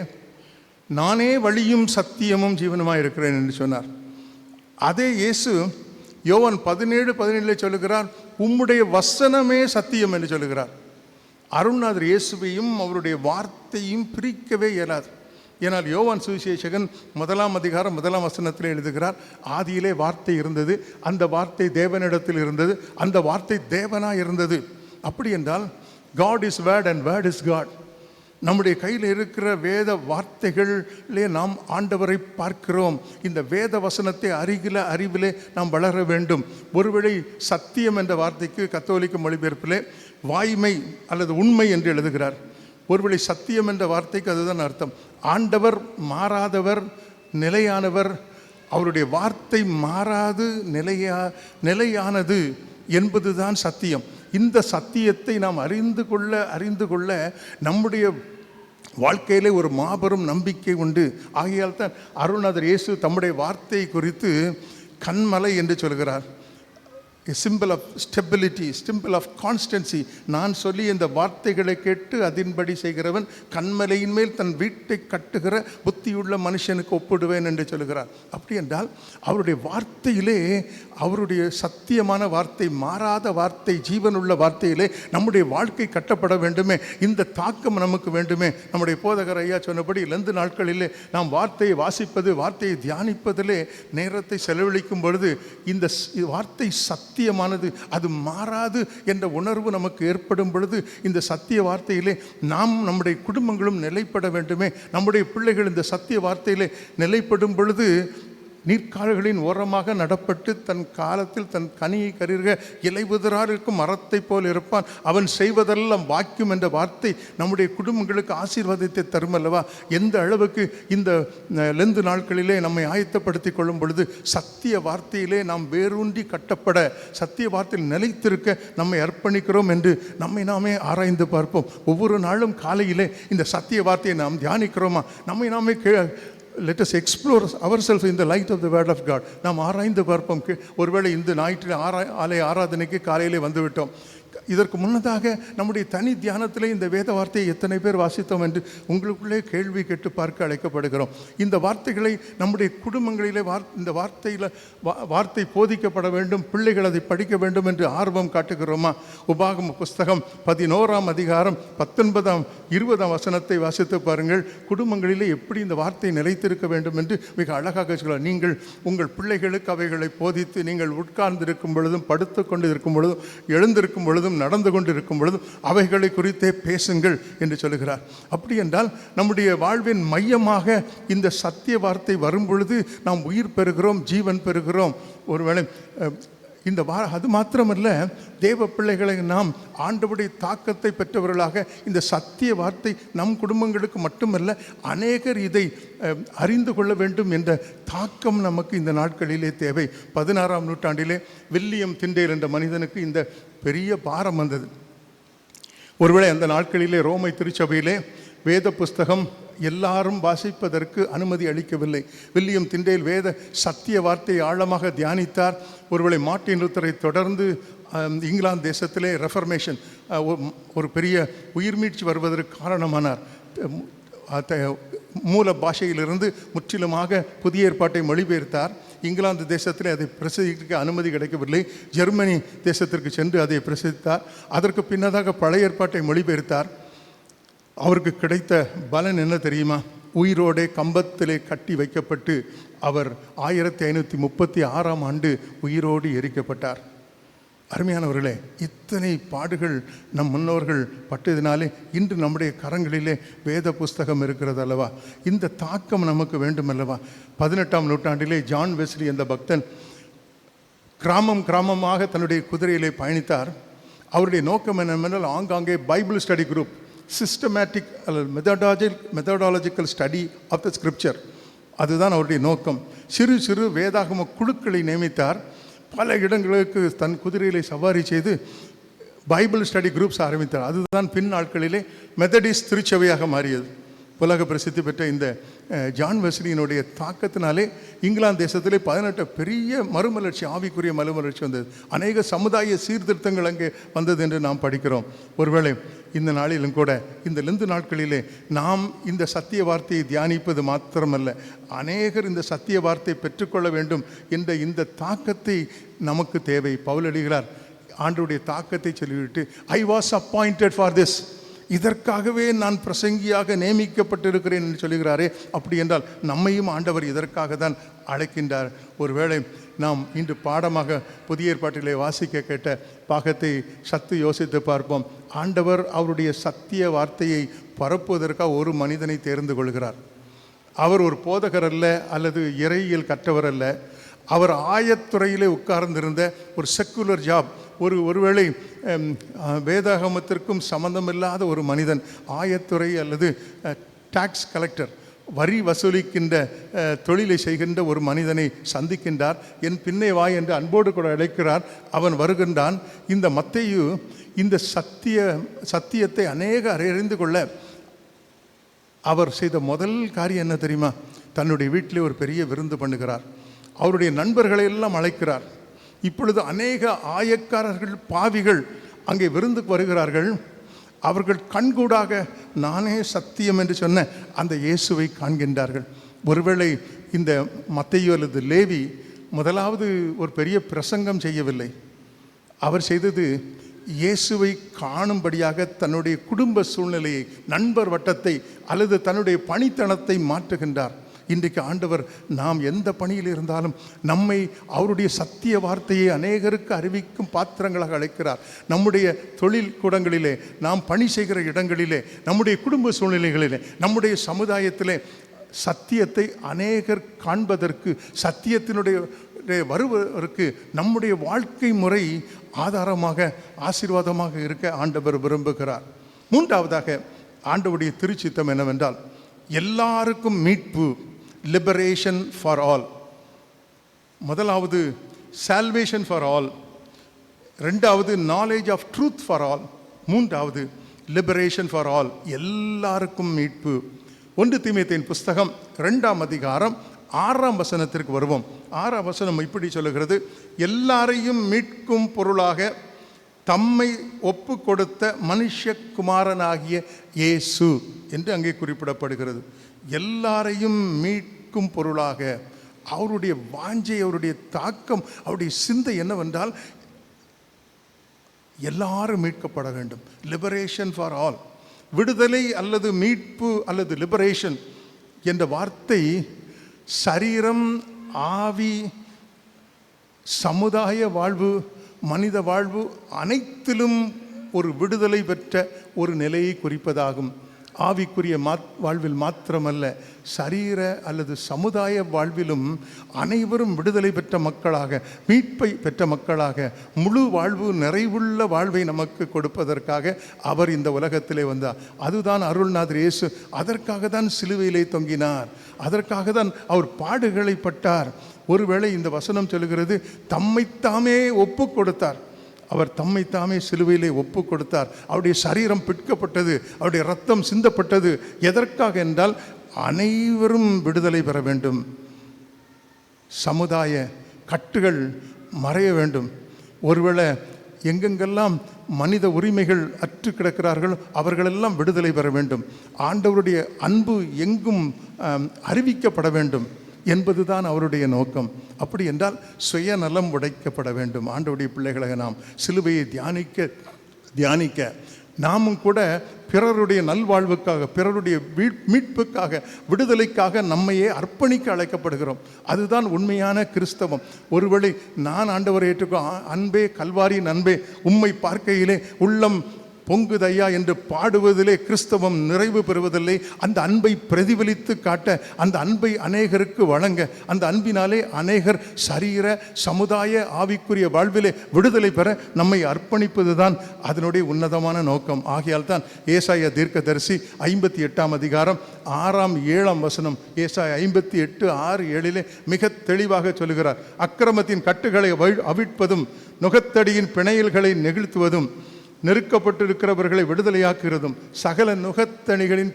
நானே வழியும் சத்தியமும் ஜீவனுமாய் இருக்கிறேன் என்று சொன்னார். அதே இயேசு யோவான் 17:17 சொல்லுகிறார், உம்முடைய வசனமே சத்தியம் என்று சொல்லுகிறார். அருள்நாதர் இயேசுவையும் அவருடைய வார்த்தையும் பிரிக்கவே இயலாது. ஏனால் யோவான் சுவிசேஷகன் 1ஆம் அதிகாரம் 1ஆம் வசனத்தில் எழுதுகிறார், ஆதியிலே வார்த்தை இருந்தது, அந்த வார்த்தை தேவனிடத்தில் இருந்தது, அந்த வார்த்தை தேவனாய் இருந்தது. அப்படி என்றால் God is word and word is God. நம்முடைய கையில் இருக்கிற வேத வார்த்தைகளிலே நாம் ஆண்டவரை பார்க்கிறோம். இந்த வேத வசனத்தை அறிவிலே நாம் வளர வேண்டும். ஒருவேளை சத்தியம் என்ற வார்த்தைக்கு கத்தோலிக்க மொழிபெயர்ப்பிலே வாய்மை அல்லது உண்மை என்று எழுதுகிறார். ஒருவேளை சத்தியம் என்ற வார்த்தைக்கு அதுதான் அர்த்தம். ஆண்டவர் மாறாதவர், நிலையானவர், அவருடைய வார்த்தை மாறாது நிலையானது என்பதுதான் சத்தியம். இந்த சத்தியத்தை நாம் அறிந்து கொள்ள நம்முடைய வாழ்க்கையிலே ஒரு மாபெரும் நம்பிக்கை உண்டு. ஆகையால் தான் அருள்நாதர் இயேசு தம்முடைய வார்த்தை குறித்து கண்மலை என்று சொல்கிறார். Symbol of stability, symbol of constancy. நான் சொல்லி இந்த வார்த்தைகளை கேட்டு அதன்படி செய்கிறவன் கண்மலையின் மேல் தன் வீட்டை கட்டுகிற புத்தியுள்ள மனுஷனுக்கு ஒப்பிடுவேன் என்று சொல்கிறார். அப்படி என்றால் அவருடைய வார்த்தையிலே, அவருடைய சத்தியமான வார்த்தை, மாறாத வார்த்தை, ஜீவனுள்ள வார்த்தையிலே நம்முடைய வாழ்க்கை கட்டப்பட வேண்டுமே. இந்த தாக்கம் நமக்கு வேண்டுமே. நம்முடைய போதகர் ஐயா சொன்னபடி லந்து நாட்களிலே நாம் வார்த்தையை வாசிப்பது, வார்த்தையை தியானிப்பதிலே நேரத்தை செலவழிக்கும் பொழுது இந்த வார்த்தை சத்தியமானது, அது மாறாது என்ற உணர்வு நமக்கு ஏற்படும் பொழுது இந்த சத்திய வார்த்தையிலே நாம் நம்முடைய குடும்பங்களும் நிலைப்பட வேண்டுமே. நம்முடைய பிள்ளைகள் இந்த சத்திய வார்த்தையிலே நிலைப்படும் பொழுது நீர்க்கால்களின் ஓரமாக நடப்பட்டு தன் காலத்தில் தன் கனியை கருக இலைவுதரார் இருக்கும் மரத்தை போல் இருப்பான், அவன் செய்வதெல்லாம் வாக்கியம் என்ற வார்த்தை நம்முடைய குடும்பங்களுக்கு ஆசீர்வாதத்தை தரும் அல்லவா. எந்த அளவுக்கு இந்த லெந்து நாட்களிலே நம்மை ஆயத்தப்படுத்தி கொள்ளும் பொழுது சத்திய வார்த்தையிலே நாம் வேரூன்றி கட்டப்பட, சத்திய வார்த்தையில் நிலைத்திருக்க நம்மை அர்ப்பணிக்கிறோம் என்று நம்மை நாமே ஆராய்ந்து பார்ப்போம். ஒவ்வொரு நாளும் காலையிலே இந்த சத்திய வார்த்தையை நாம் தியானிக்கிறோமா, நம்மை நாமே let us explore ourselves in the light of the word of God. நாம் ஆராய்ந்து பார்ப்போம். ஒருவேளை இந்த ஞாயிற்று ஆலய ஆராதனைக்கு காலையிலே வந்துவிட்டோம். இதற்கு முன்னதாக நம்முடைய தனி தியானத்திலே இந்த வேத வார்த்தையை எத்தனை பேர் வாசித்தோம் என்று உங்களுக்குள்ளே கேள்வி கேட்டு பார்க்க அழைக்கப்படுகிறோம். இந்த வார்த்தைகளை நம்முடைய குடும்பங்களிலே இந்த வார்த்தை போதிக்கப்பட வேண்டும், பிள்ளைகள் அதை படிக்க வேண்டும் என்று ஆர்வம் காட்டுகிறோமா? உபாகம புஸ்தகம் 11ஆம் அதிகாரம் 19ஆம் 20ஆம் வசனத்தை வாசித்து பாருங்கள். குடும்பங்களிலே எப்படி இந்த வார்த்தை நிலைத்திருக்க வேண்டும் என்று மிக அழகாக சொல்கிறார். நீங்கள் உங்கள் பிள்ளைகளுக்கு அவைகளை போதித்து, நீங்கள் உட்கார்ந்திருக்கும் பொழுதும், படுத்து கொண்டு இருக்கும் பொழுதும், எழுந்திருக்கும் பொழுதும், நடந்து கொண்டு இருக்கும் பொழுதும் அவைகளை குறித்தே பேசுங்கள் என்று சொல்லுகிறார். அப்படி என்றால் நம்முடைய வாழ்வின் மையமாக இந்த சத்திய வார்த்தை வரும் பொழுது நாம் உயிர் பெறுகிறோம், ஜீவன் பெறுகிறோம். ஒருவேளை இந்த அது மாத்திரமல்ல, தேவ பிள்ளைகளை நாம் ஆண்டவருடைய தாக்கத்தை பெற்றவர்களாக இந்த சத்திய வார்த்தை நம் குடும்பங்களுக்கு மட்டுமல்ல, அநேகர் இதை அறிந்து கொள்ள வேண்டும் என்ற தாக்கம் நமக்கு இந்த நாட்களிலே தேவை. 16ஆம் நூற்றாண்டிலே வில்லியம் திண்டேல் என்ற மனிதனுக்கு இந்த பெரிய பாரம் வந்தது. ஒருவேளை அந்த நாட்களிலே ரோமை திருச்சபையிலே வேத புஸ்தகம் எல்லாரும் வாசிப்பதற்கு அனுமதி அளிக்கவில்லை. வில்லியம் திண்டேல் வேத சத்திய வார்த்தையை ஆழமாக தியானித்தார். ஒருவேளை மார்ட்டின் லூத்தரை தொடர்ந்து இங்கிலாந்து தேசத்திலே ரெஃபர்மேஷன், ஒரு பெரிய உயிர்மீட்சி வருவதற்கு காரணமானார். மூல பாஷையிலிருந்து முற்றிலுமாக புதிய ஏற்பாட்டை மொழிபெயர்த்தார். இங்கிலாந்து தேசத்தில் அதை பிரசிக்க அனுமதி கிடைக்கவில்லை. ஜெர்மனி தேசத்திற்கு சென்று அதை பிரசித்தார். அதற்கு பின்னதாக பழைய ஏற்பாட்டை மொழிபெயர்த்தார். அவருக்கு கிடைத்த பலன் என்ன தெரியுமா? உயிரோடே கம்பத்திலே கட்டி வைக்கப்பட்டு அவர் 1536ஆம் ஆண்டு உயிரோடு எரிக்கப்பட்டார். அருமையானவர்களே, இத்தனை பாடுகள் நம் முன்னோர்கள் பட்டதினாலே இன்று நம்முடைய கரங்களிலே வேத புஸ்தகம் இருக்கிறது அல்லவா. இந்த தாக்கம் நமக்கு வேண்டும் அல்லவா. 18ஆம் நூற்றாண்டிலே ஜான் வெஸ்லி என்ற பக்தன் கிராமம் கிராமமாக தன்னுடைய குதிரையிலே பயணித்தார். அவருடைய நோக்கம் என்னவென்றால் ஆங்காங்கே Bible study group, systematic methodological study of the scripture, அதுதான் அவருடைய நோக்கம். சிறு சிறு வேதாகம குழுக்களை நியமித்தார். பல இடங்களுக்கு தன் குதிரையிலே சவாரி செய்து பைபிள் ஸ்டடி குரூப்ஸ் ஆரம்பித்தார். அதுதான் பின் நாட்களிலே மெத்தடிஸ்ட் திருச்சபையாக மாறியது. உலக பிரசித்தி பெற்ற இந்த ஜான் வெஸ்லியினுடைய தாக்கத்தினாலே இங்கிலாந்து தேசத்திலே 18 பெரிய மறுமலர்ச்சி, ஆவிக்குரிய மறுமலர்ச்சி வந்தது. அநேக சமுதாய சீர்திருத்தங்கள் அங்கே வந்தது என்று நாம் படிக்கிறோம். ஒருவேளை இந்த நாளிலும் கூட, இந்த லெந்து நாட்களிலே நாம் இந்த சத்திய வார்த்தையை தியானிப்பது மாத்திரமல்ல, அநேகர் இந்த சத்திய வார்த்தை பெற்றுக்கொள்ள வேண்டும் என்ற இந்த தாக்கத்தை நமக்கு தேவை. பவுலடிகளார் ஆண்டவருடைய தாக்கத்தை சொல்லிவிட்டு, ஐ வாஸ் அப்பாயிண்டட் ஃபார் திஸ், இதற்காகவே நான் பிரசங்கியாக நியமிக்கப்பட்டிருக்கிறேன் என்று சொல்லுகிறாரே. அப்படி என்றால் நம்மையும் ஆண்டவர் இதற்காக தான் அழைக்கின்றார். ஒருவேளை நாம் இன்று பாடமாக புதிய ஏற்பாட்டிலே வாசிக்க கேட்ட பாகத்தை சத்து யோசித்து பார்ப்போம். ஆண்டவர் அவருடைய சத்திய வார்த்தையை பரப்புவதற்காக ஒரு மனிதனை தேர்ந்து கொள்கிறார். அவர் ஒரு போதகர் அல்ல, அல்லது இறையியல் கற்றவர் அல்ல. அவர் ஆயத்துறையிலே உட்கார்ந்திருந்த ஒரு செக்குலர் ஜாப், ஒருவேளை வேதாகமத்திற்கும் சம்பந்தமில்லாத ஒரு மனிதன், ஆயத்துறை அல்லது டாக்ஸ் கலெக்டர், வரி வசூலிக்கின்ற தொழிலை செய்கின்ற ஒரு மனிதனை சந்திக்கின்றார். என் பின்னே வா என்று அன்போடு கூட அழைக்கிறார். அவன் வருகின்றான். இந்த மத்தேயு இந்த சத்தியத்தை அநேக அறிந்து கொள்ள அவர் செய்த முதல் காரியம் என்ன தெரியுமா? தன்னுடைய வீட்டிலே ஒரு பெரிய விருந்து பண்ணுகிறார். அவருடைய நண்பர்களை எல்லாம் அழைக்கிறார். இப்பொழுது அநேக ஆயக்காரர்கள், பாவிகள் அங்கே விருந்துக்கு வருகிறார்கள். அவர்கள் கண்கூடாக நானே சத்தியம் என்று சொன்ன அந்த இயேசுவை காண்கின்றார்கள். ஒருவேளை இந்த மத்தேயு அல்லது லேவி முதலாவது ஒரு பெரிய பிரசங்கம் செய்யவில்லை. அவர் செய்தது இயேசுவை காணும்படியாக தன்னுடைய குடும்ப சூழ்நிலையை, நண்பர் வட்டத்தை அல்லது தன்னுடைய பணித்தனத்தை மாற்றுகின்றார். இன்றைக்கு ஆண்டவர் நாம் எந்த பணியில் இருந்தாலும் நம்மை அவருடைய சத்திய வார்த்தையை அநேகருக்கு அறிவிக்கும் பாத்திரங்களாக அழைக்கிறார். நம்முடைய தொழில் கூடங்களிலே, நாம் பணி செய்கிற இடங்களிலே, நம்முடைய குடும்ப சூழ்நிலைகளிலே, நம்முடைய சமுதாயத்திலே சத்தியத்தை அநேகர் காண்பதற்கு, சத்தியத்தினுடைய வருவதற்கு நம்முடைய வாழ்க்கை முறை ஆதாரமாக, ஆசீர்வாதமாக இருக்க ஆண்டவர் விரும்புகிறார். மூன்றாவதாக ஆண்டவருடைய திருச்சித்தம் என்னவென்றால், எல்லாருக்கும் மீட்பு, லிபரேஷன் ஃபார் ஆல். முதலாவது சால்வேஷன் ஃபார் ஆல், ரெண்டாவது knowledge of truth for all, மூன்றாவது லிபரேஷன் ஃபார் ஆல், எல்லாருக்கும் மீட்பு. 1 தீமோத்தேயின் புஸ்தகம் 2ஆம் அதிகாரம் 6ஆம் வசனத்திற்கு வருவோம். 6ஆம் வசனம் இப்படி சொல்லுகிறது, எல்லாரையும் மீட்கும் பொருளாக தம்மை ஒப்பு கொடுத்த மனுஷகுமாரனாகிய இயேசு என்று அங்கே குறிப்பிடப்படுகிறது. எல்லாரையும் மீட்கும் பொருளாக அவருடைய வாஞ்சை, அவருடைய தாக்கம், அவருடைய சிந்தை என்னவென்றால் எல்லாரும் மீட்கப்பட வேண்டும். Liberation for all. விடுதலை அல்லது மீட்பு அல்லது லிபரேஷன் என்ற வார்த்தை சரீரம், ஆவி, சமுதாய வாழ்வு, மனித வாழ்வு அனைத்திலும் ஒரு விடுதலை பெற்ற ஒரு நிலையை குறிப்பதாகும். ஆவிக்குரிய வாழ்வில் மாத்திரமல்ல, சரீர அல்லது சமுதாய வாழ்விலும் அனைவரும் விடுதலை பெற்ற மக்களாக, மீட்பை பெற்ற மக்களாக, முழு வாழ்வு, நிறைவுள்ள வாழ்வை நமக்கு கொடுப்பதற்காக அவர் இந்த உலகத்திலே வந்தார். அதுதான் அருள்நாதர் இயேசு. அதற்காக தான் சிலுவையிலே தொங்கினார். அதற்காக தான் அவர் பாடுகளை பட்டார். ஒருவேளை இந்த வசனம் சொல்லுகிறது, தம்மைத்தாமே ஒப்பு கொடுத்தார். அவர் தம்மைத்தாமே சிலுவையிலே ஒப்பு கொடுத்தார். அவருடைய சரீரம் பிற்கப்பட்டது, அவருடைய ரத்தம் சிந்தப்பட்டது. எதற்காக என்றால் அனைவரும் விடுதலை பெற வேண்டும், சமுதாய கட்டுகள் மறைய வேண்டும். ஒருவேளை எங்கெங்கெல்லாம் மனித உரிமைகள் அற்று கிடக்கிறார்கள் அவர்களெல்லாம் விடுதலை பெற வேண்டும். ஆண்டவருடைய அன்பு எங்கும் அறிவிக்கப்பட வேண்டும் என்பதுதான் அவருடைய நோக்கம். அப்படி என்றால் சுயநலம் உடைக்கப்பட வேண்டும். ஆண்டவருடைய பிள்ளைகளாக நாம் சிலுவையை தியானிக்க நாமும் கூட பிறருடைய நல்வாழ்வுக்காக, பிறருடைய மீட்புக்காக, விடுதலைக்காக நம்மையே அர்ப்பணிக்க அழைக்கப்படுகிறோம். அதுதான் உண்மையான கிறிஸ்தவம். ஒருவேளை நான் ஆண்டவரை ஏற்றுக்கோ, அன்பே கல்வாரியின் அன்பே உம்மை பார்க்கையிலே உள்ளம் பொங்குதையா என்று பாடுவதிலே கிறிஸ்தவம் நிறைவு பெறுவதில்லை. அந்த அன்பை பிரதிபலித்து காட்ட, அந்த அன்பை அநேகருக்கு வழங்க, அந்த அன்பினாலே அநேகர் சரீர, சமுதாய, ஆவிக்குரிய வாழ்விலே விடுதலை பெற நம்மை அர்ப்பணிப்பது தான் அதனுடைய உன்னதமான நோக்கம். ஆகையால் தான் ஏசாயா தீர்க்கதரிசி 58ஆம் அதிகாரம் 6ஆம் 7ஆம் வசனம், ஏசாயா 58, 6, 7 மிக தெளிவாக சொல்லுகிறார். அக்கிரமத்தின் கட்டுகளை அவிழ்ப்பதும், நுகத்தடியின் பிணையல்களை நெகிழ்த்துவதும், நெருக்கப்பட்டிருக்கிறவர்களை விடுதலையாக்குகிறதும், சகல நுகத்தணிகளின்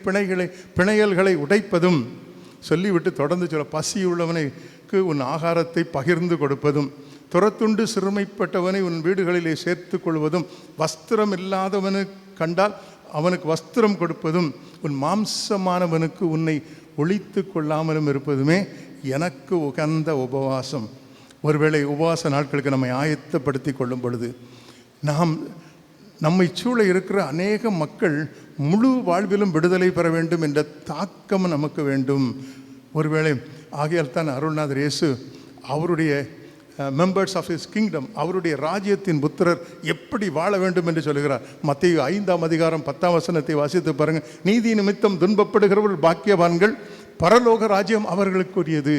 பிணையல்களை உடைப்பதும் சொல்லிவிட்டு தொடர்ந்து சொல்ல, பசியுள்ளவனுக்கு உன் ஆகாரத்தை பகிர்ந்து கொடுப்பதும், துரத்துண்டு சிறுமைப்பட்டவனை உன் வீடுகளிலே சேர்த்து கொள்வதும், வஸ்திரம் இல்லாதவனு கண்டால் அவனுக்கு வஸ்திரம் கொடுப்பதும், உன் மாம்சமானவனுக்கு உன்னை ஒழித்து கொள்ளாமலும் இருப்பதுமே எனக்கு உகந்த உபவாசம். ஒருவேளை உபவாச நாட்களுக்கு நம்மை ஆயத்தப்படுத்தி கொள்ளும் பொழுது நம்மை சூழ இருக்கிற அநேக மக்கள் முழு வாழ்விலும் விடுதலை பெற வேண்டும் என்ற தாக்கம் நமக்கு வேண்டும். ஒருவேளை ஆகையால் தான் அருள்நாதர் இயேசு அவருடைய மெம்பர்ஸ் ஆஃப் ஹிஸ் கிங்டம், அவருடைய ராஜ்யத்தின் புத்திரர் எப்படி வாழ வேண்டும் என்று சொல்கிறார். மத்தேயு 5ஆம் அதிகாரம் 10ஆம் வசனத்தை வாசித்து பாருங்கள். நீதி நிமித்தம் துன்பப்படுகிறவர்கள் பாக்கியவான்கள், பரலோக ராஜ்யம் அவர்களுக்குரியது.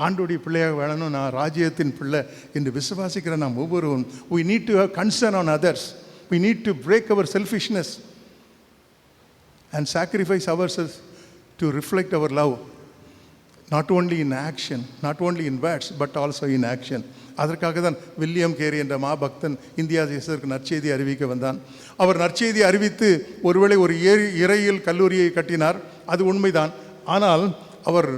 ஆண்டோடைய பிள்ளையாக வேணும், நான் ராஜ்யத்தின் பிள்ளை என்று விசுவாசிக்கிற நாம் ஒவ்வொருவரும் we need to have concern on others. We need to break our selfishness and sacrifice ourselves to reflect our love, not only in action, not only in words, but also in action. அதற்காக தான் William carry என்ற மாபக்தன் India தேசத்திற்கு நற்செய்தி அறிவிக்க வந்தான். அவர் நற்செய்தி அறிவித்து ஒருவேளை ஒரு இறையியல் கல்லூரியை கட்டினார், அது உண்மைதான். ஆனால் அவர்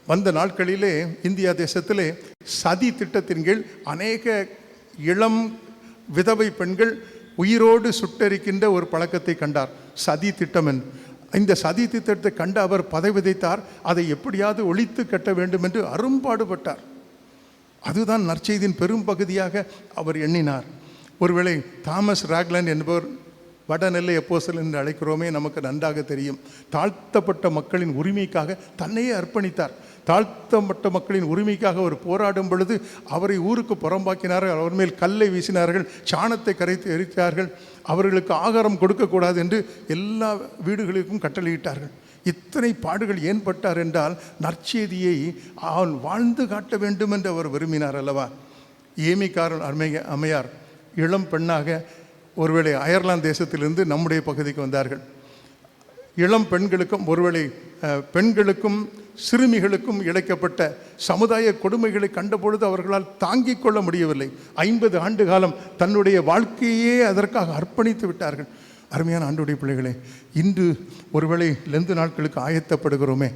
வந்த நாட்களிலே இந்தியா தேசத்திலே சதி திட்டத்தின் கீழ் அநேக இளம் விதவை பெண்கள் உயிரோடு சுட்டெரிக்கின்ற ஒரு பழக்கத்தை கண்டார். சதி திட்டம் என்று. இந்த சதி திட்டத்தை கண்டு அவர் பதை விதைத்தார். அதை எப்படியாவது ஒழித்து கட்ட வேண்டும் என்று அரும்பாடுபட்டார். அதுதான் நற்செய்தியின் பெரும் பகுதியாக அவர் எண்ணினார். ஒருவேளை தாமஸ் ராக்லண்ட் என்பவர் வடநெல்லை அப்போஸ்தலன் என்று அழைக்கிறோமே, நமக்கு நன்றாக தெரியும். தாழ்த்தப்பட்ட மக்களின் உரிமைக்காக தன்னையே அர்ப்பணித்தார். தாழ்த்தப்பட்ட மக்களின் உரிமைக்காக அவர் போராடும் பொழுது அவரை ஊருக்கு புறம்பாக்கினார்கள். அவர் மேல் கல்லை வீசினார்கள், சாணத்தை கரைத்து எரித்தார்கள். அவர்களுக்கு ஆகாரம் கொடுக்கக்கூடாது என்று எல்லா வீடுகளுக்கும் கட்டளையிட்டார்கள். இத்தனை பாடுகள் ஏன் பட்டார் என்றால், நற்செய்தியை அவன் வாழ்ந்து காட்ட வேண்டும் என்று அவர் விரும்பினார் அல்லவா. ஏமிக்காரன் அம்மையார் இளம் பெண்ணாக ஒருவேளை அயர்லாந்து தேசத்திலிருந்து நம்முடைய பகுதிக்கு வந்தார்கள். இளம் பெண்களுக்கும் ஒருவேளை பெண்களுக்கும் சிறுமிகளுக்கும் இழைக்கப்பட்ட சமுதாய கொடுமைகளை கண்டபொழுது அவர்களால் தாங்கிக் கொள்ள முடியவில்லை. 50 ஆண்டு காலம் தன்னுடைய வாழ்க்கையே அதற்காக அர்ப்பணித்து விட்டார்கள். அருமையான ஆண்டவருடைய பிள்ளைகளே, இன்று ஒருவேளை லெந்து நாட்களுக்கு ஆயத்தப்படுகிறோமே,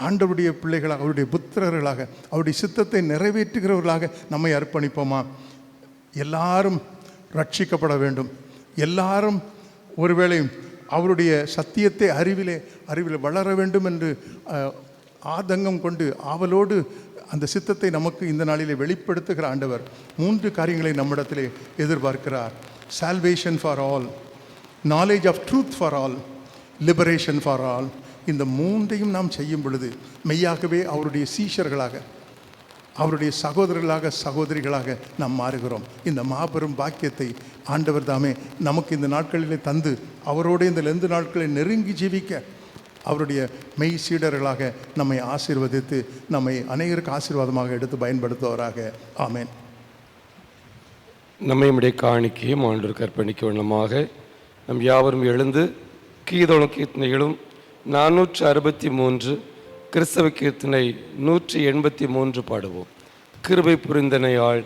ஆண்டவருடைய பிள்ளைகளாக, அவருடைய புத்திரர்களாக, அவருடைய சித்தத்தை நிறைவேற்றுகிறவர்களாக நம்மை அர்ப்பணிப்போமா? எல்லாரும் ரட்சிக்கப்பட வேண்டும். எல்லாரும் ஒருவேளை அவருடைய சத்தியத்தை அறிவில் வளர வேண்டும் என்று ஆதங்கம் கொண்டு ஆவலோடு அந்த சித்தத்தை நமக்கு இந்த நாளிலே வெளிப்படுத்துகிற ஆண்டவர் 3 காரியங்களை நம்மிடத்திலே எதிர்பார்க்கிறார். Salvation for all, knowledge of truth for all, liberation for all. இந்த 3ஐயும் நாம் செய்யும் பொழுது மெய்யாகவே அவருடைய சீஷர்களாக, அவருடைய சகோதரர்களாக, சகோதரிகளாக நாம் மாறுகிறோம். இந்த மாபெரும் பாக்கியத்தை ஆண்டவர் தாமே நமக்கு இந்த நாட்களிலே தந்து அவரோடு இந்த லெந்து நாட்களை நெருங்கி ஜீவிக்க அவருடைய மெய் சீடர்களாக நம்மை ஆசீர்வதித்து நம்மை அநேகருக்கு ஆசீர்வாதமாக எடுத்து பயன்படுத்துவராக. ஆமேன். நம்மையுடைய காணிக்கையும் ஆண்டவருக்கு அர்ப்பணிக்க வண்ணமாக நம் யாவரும் எழுந்து கீதோளம் கீர்த்தனைகளும் 463 கிறிஸ்தவ கீர்த்தனை 183 பாடுவோம். கிருபை புரிந்தனையாள்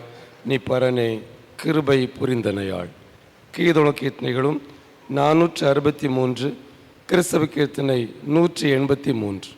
நீ பரனே, கிருபை புரிந்தனையாள். கீதோளம் கீர்த்தனைகளும் 463 கிறிஸ்தவ கீர்த்தனை 183.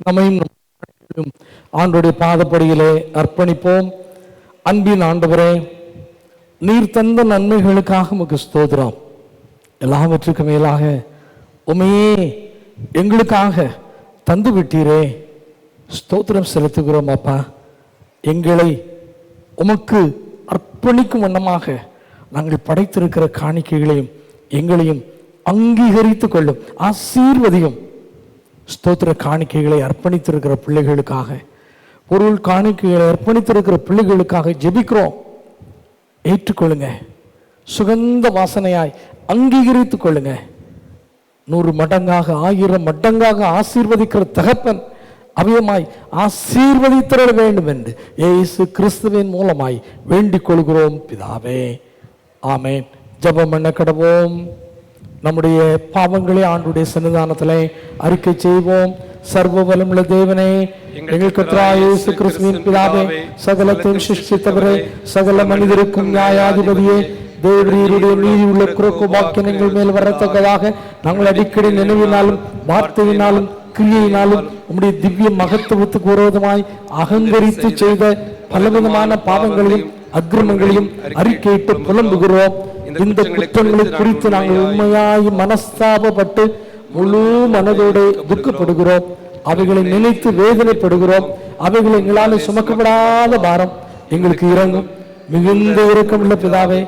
நம்மையும் ஆண்டோடைய பாதப்படியிலே அர்ப்பணிப்போம். அன்பின் ஆண்டவரே, நீர் தந்த நன்மைகளுக்காக உமக்கு ஸ்தோத்திரம். எல்லாவற்றுக்கு மேலாக உமையே எங்களுக்காக தந்து விட்டீரே, ஸ்தோத்திரம் செலுத்துகிறோம். அப்பா, எங்களை உமக்கு அர்ப்பணிக்கும் வண்ணமாக நாங்கள் படைத்திருக்கிற காணிக்கைகளையும் எங்களையும் அங்கீகரித்து கொள்ளும், ஆசீர்வதியும். ஸ்தோத்திர காணிக்கைகளை அர்ப்பணித்திருக்கிற பிள்ளைகளுக்காக, பொருள் காணிக்கைகளை அர்ப்பணித்திருக்கிற பிள்ளைகளுக்காக ஜெபிக்கிறோம். ஏற்றுக்கொள்ளுங்க, சுகந்த வாசனையாய் அங்கீகரித்துக் கொள்ளுங்க. 100 மடங்காக 1000 மடங்காக ஆசீர்வதிக்கிற தகப்பன் அவியமாய் ஆசீர்வதித்திட வேண்டும் என்று இயேசு கிறிஸ்துவின் மூலமாய் வேண்டிக் கொள்கிறோம் பிதாவே, ஆமென். ஜெபம் பண்ண கடவோம். நம்முடைய பாவங்களை ஆண்டுடைய சன்னிதானத்திலே அறிக்கை செய்வோம். சர்வ வல்லமுள்ள தேவனே, எங்கள் கர்த்தராகிய இயேசு கிறிஸ்துவின் பிதாவே, சகலத்தையும் சிருஷ்டித்தவரே, சகல மனிதருக்கும் நியாயாதிபதியே, தேவரீருடைய நீதி உள்ள குறுக்கு வாக்கியங்கள் மேல் வரத்தக்கதாக நாங்கள் அடிக்கடி நினைவினாலும் வார்த்தையினாலும் கிரியையினாலும் உம்முடைய திவ்ய மகத்துவத்துக்கு விரோதமாய் அகங்கரித்து செய்த பலவிதமான பாவங்களையும் அக்கிரமங்களையும் அறிக்கையிட்டு புலம்புகிறோம். இந்த குற்றங்களை குறித்து நாங்கள் உண்மையாய் மனஸ்தாபப்பட்டு முழு மனதோடு துக்கப்படுகிறோம். அவைகளை நினைத்து வேதனைப்படுகிறோம். அவைகளை எங்களால் சுமக்கப்படாத பாரம் எங்களுக்கு இறங்கும். மிகுந்த இரக்கமுள்ள பிதாவே,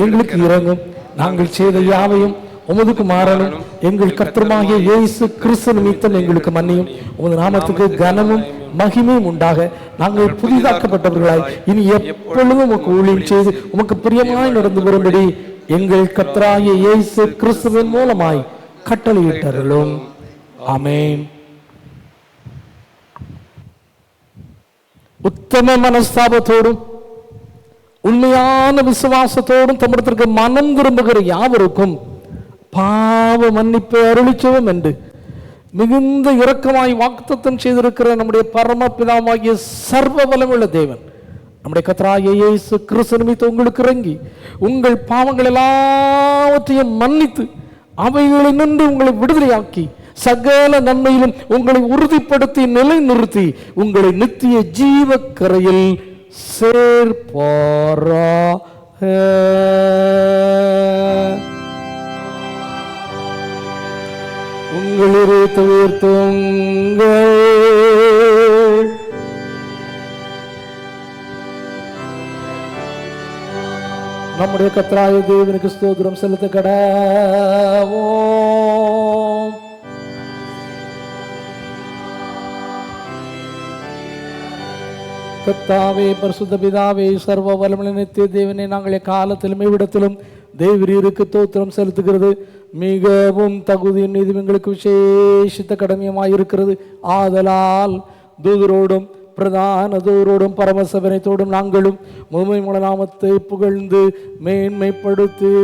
எங்களுக்கு இறங்கும். நாங்கள் செய்த யாவையும் உமதுக்கு மாறணும். எங்கள் கர்த்தருமாகிய இயேசு கிறிஸ்து நிமித்தம் எங்களுக்கு மன்னியும். உமது நாமத்துக்கு கனமும் மகிமையும் உண்டாக நாங்கள் புதிதாக்கப்பட்டவர்களாய் இனி எப்பொழுதும் உமக்கு ஊழியம் செய்து உமக்கு பிரியமாய் நடந்து வரும்படி எங்கள் கர்த்தராகிய இயேசு கிறிஸ்துவின் மூலமாய் கட்டளையிட்டார்களும். ஆமென். உத்தம மனஸ்தாபத்தோடும் உண்மையான விசுவாசத்தோடும் தம்மிடத்திற்கு மனம் திரும்புகிற யாவருக்கும் பாவ மன்னிப்பை அருளிச்சோம் என்று மிகுந்த இரக்கமாய் வாக்குத்தத்தம் செய்திருக்கிற நம்முடைய பரமபிதாவாகிய சர்வ வல்லமையுள்ள தேவன் நம்முடைய கர்த்தராகிய இயேசு கிறிஸ்து நிமித்தம் உங்களுக்கு இறங்கி உங்கள் பாவங்கள் எல்லாவற்றையும் மன்னித்து அவைகளை நின்று உங்களை விடுதலையாக்கி சகல நன்மையிலும் உங்களை உறுதிப்படுத்தி நிலைநிறுத்தி உங்களை நித்திய ஜீவக்கரையில் சேர்ப்பாராக. உங்களிலே உயர்த்துங்கள். நம்முடைய கர்த்தராகிய தேவனுக்கு ஸ்தோத்திரம் செலுத்த கடவோம். கர்த்தாவே, பரிசுத்த பிதாவே, சர்வ வல்லமையுள்ள நித்திய தேவனே, நாங்கள் காலத்திலும் இவ்விடத்திலும் தேவரீருக்கு தோத்திரம் செலுத்துகிறது மிகவும் தகுதியும் நீதி எங்களுக்கு விசேஷித்த கடமையுமாயிருக்கிறது. ஆதலால் தூதரோடும் பிரதான தூதரோடும் பரமசபனத்தோடும் நாங்களும் முழுமை நாமத்தை புகழ்ந்து மேன்மைப்படுத்தி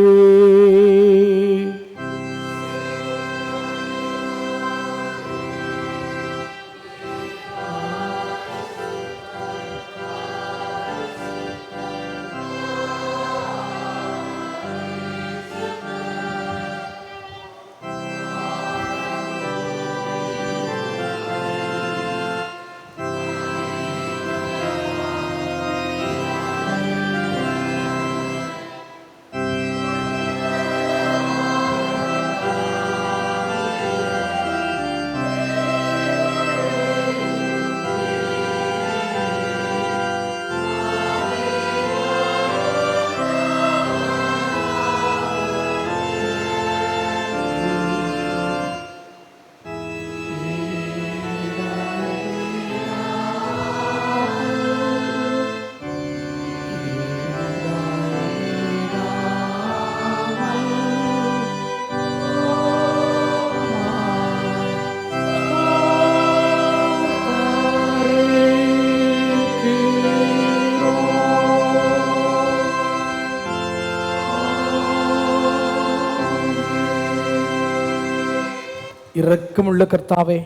இரக்கமுள்ள கர்த்தாவே,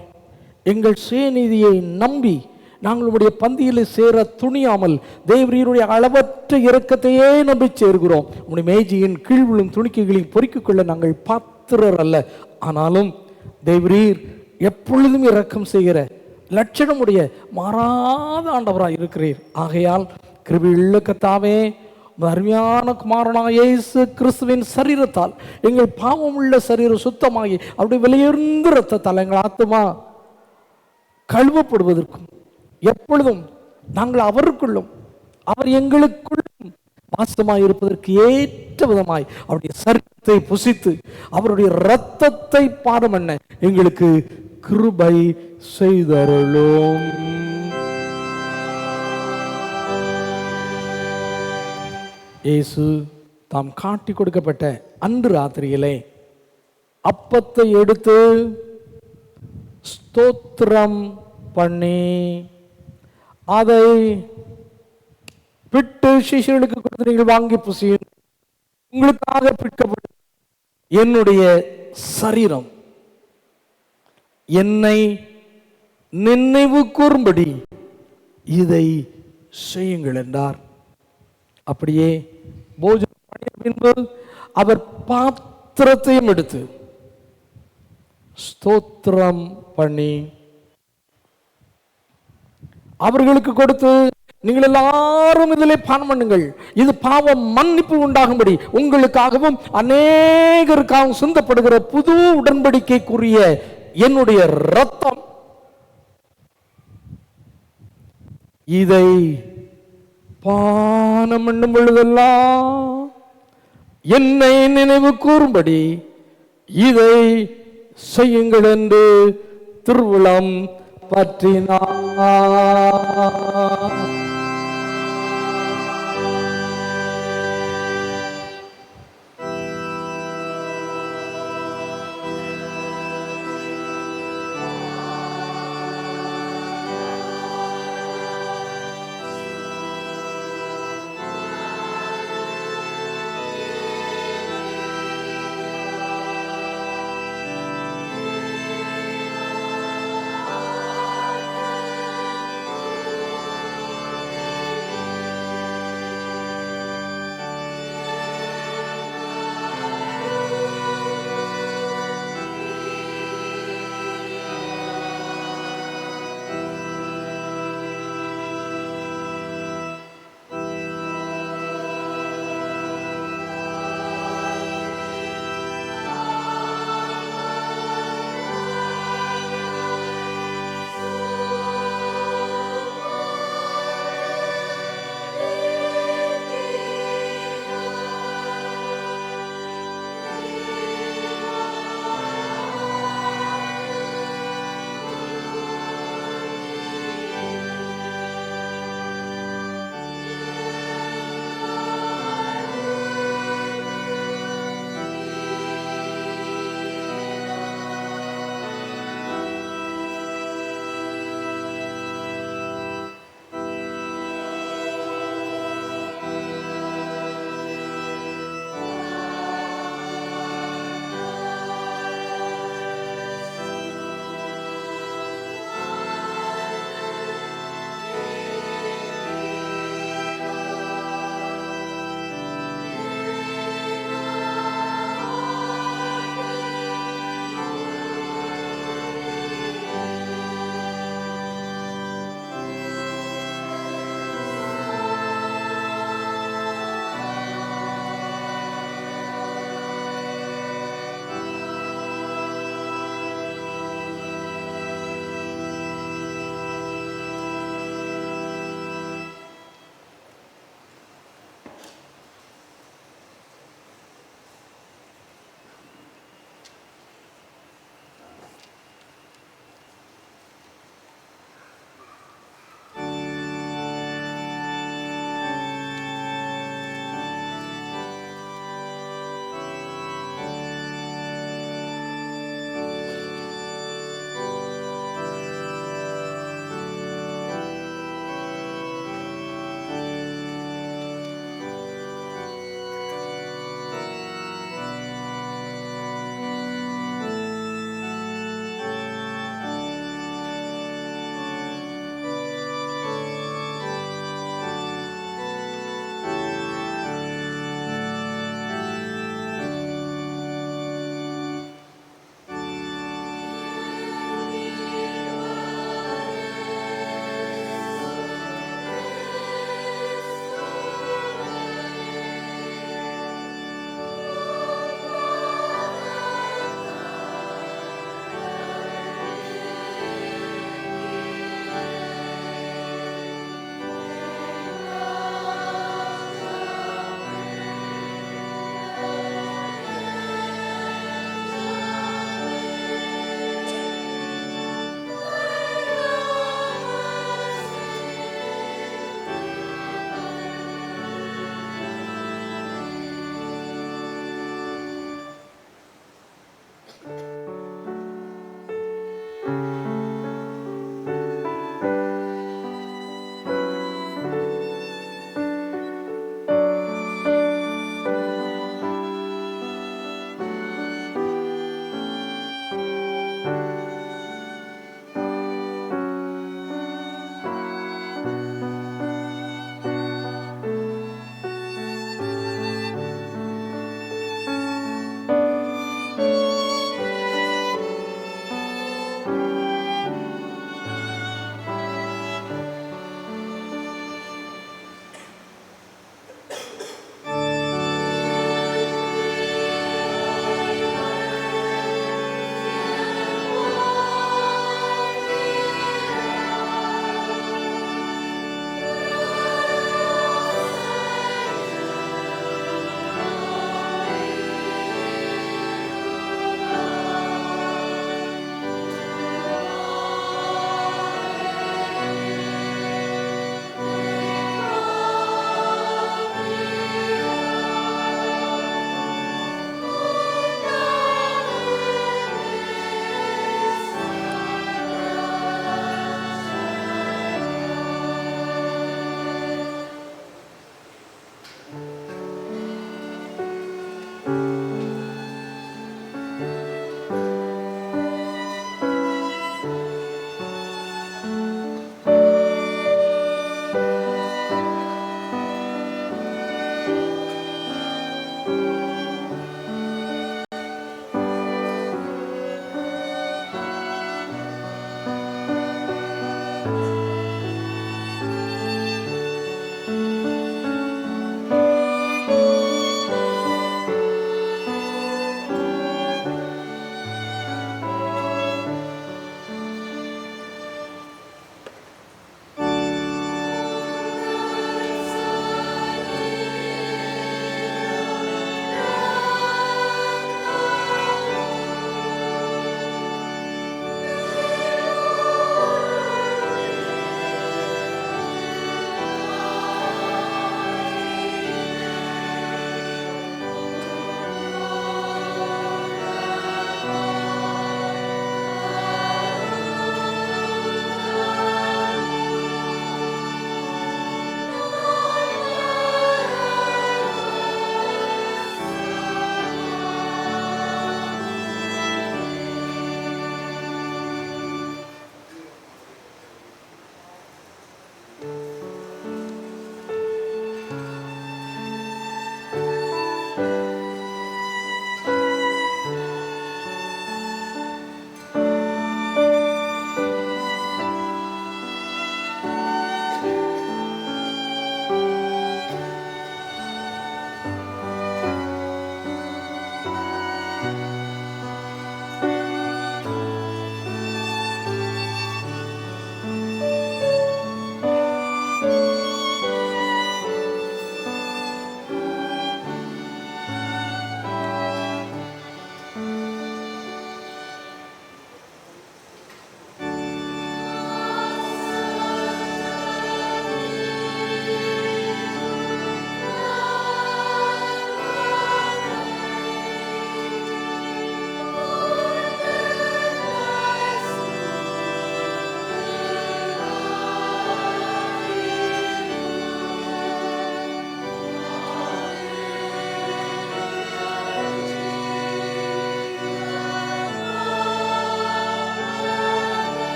எங்கள் சுயநீதியை நம்பி நாங்களுடைய பந்தியில் சேர துணியாமல் தேவரீருடைய அளவற்ற இரக்கத்தையே நம்பி சேர்கிறோம். உங்களுடைய மேஜையின் கீழ் விழும் துணிக்கைகளையும் பொறுக்கிக் கொள்ள நாங்கள் பாத்திரர் அல்ல. ஆனாலும் தேவரீர் எப்பொழுதும் இரக்கம் செய்கிற லட்சணமுடைய மாறாத ஆண்டவராக இருக்கிறீர். ஆகையால் கிருபையுள்ள கர்த்தாவே, உமது அருமையான குமாரனாகிய இயேசு கிறிஸ்துவின் சரீரத்தால் எங்கள் பாவமுள்ள சரீரம் சுத்தமாகி அவருடைய விலையுயர்ந்த இரத்தத்தால் எங்கள் ஆத்துமா கழுவப்படுவதற்கும் எப்பொழுதும் நாங்கள் அவருக்குள்ளும் அவர் எங்களுக்குள்ளும் வாசமாய் இருப்பதற்கு ஏற்ற விதமாய் அவருடைய சரீரத்தை புசித்து அவருடைய இரத்தத்தை பானம் பண்ண எங்களுக்கு கிருபை செய்தருளும். இயேசு தாம் காட்டி கொடுக்கப்பட்ட அன்று ராத்திரியிலே அப்பத்தை எடுத்து ஸ்தோத்திரம் பண்ணி அதை பிட்டு சிஷ்யர்களுக்கு கொடுத்து, நீங்கள் வாங்கி புசியும், உங்களுக்காக பிற்கப்படும் என்னுடைய சரீரம், என்னை நினைவு கூறும்படி இதை செய்யுங்கள் என்றார். அப்படியே போஜனம் பண்ணிய பின்பு அவர் பாத்திரத்தையும் எடுத்து ஸ்தோத்திரம் பண்ணி அவர்களுக்கு கொடுத்து, நீங்கள் எல்லாரும் இதிலே பானம் பண்ணுங்கள், இது பாவம் மன்னிப்பு உண்டாகும்படி உங்களுக்காகவும் அநேகருக்காகவும் சிந்தப்படுகிற புது உடன்படிக்கைக்குரிய என்னுடைய இரத்தம், இதை பானம் பண்ணும் பொழுதெல்லாம் என்னை நினைவு கூறும்படி இதை செய்யுங்கள் என்று திருவுளம் பற்றினார்.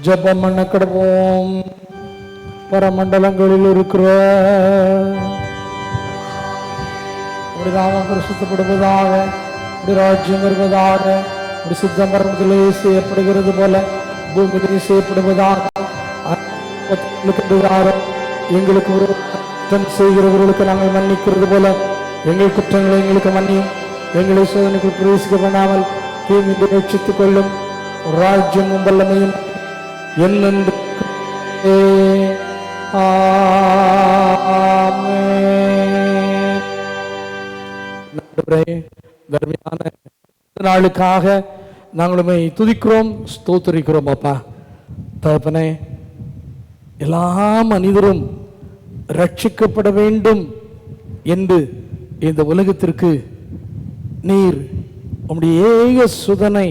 ஜெபம் பண்ண கடவோம். பரமண்டலங்களில் இருக்கிற உடைய நாமம் பரிசுத்தப்படுவதாக, உடைய ராஜ்யம் வருவதாக, உடைய சித்தம் பரமத்திலே செய்யப்படுகிறது போல பூமியிலே செய்யப்படுவதாக. எங்களுக்கு ஒரு குற்றம் செய்கிறவர்களுக்கு நாங்கள் மன்னிக்கிறது போல எங்கள் குற்றங்களை எங்களுக்கு மன்னியும். எங்களை சோதனைக்குள் பிரவேசிக்க பண்ணாமல் தீமையை ரட்சித்துக் கொள்ளும். ராஜ்யமும் வல்லமையும் என்னென்று தர்மியான நாளுக்காக நாங்களுமே துதிக்கிறோம், ஸ்தோத்திரிக்கிறோம். அப்பா தகப்பனே, எல்லா மனிதரும் ரட்சிக்கப்பட வேண்டும் என்று இந்த உலகத்திற்கு நீர் உம்முடைய ஏக சுதனை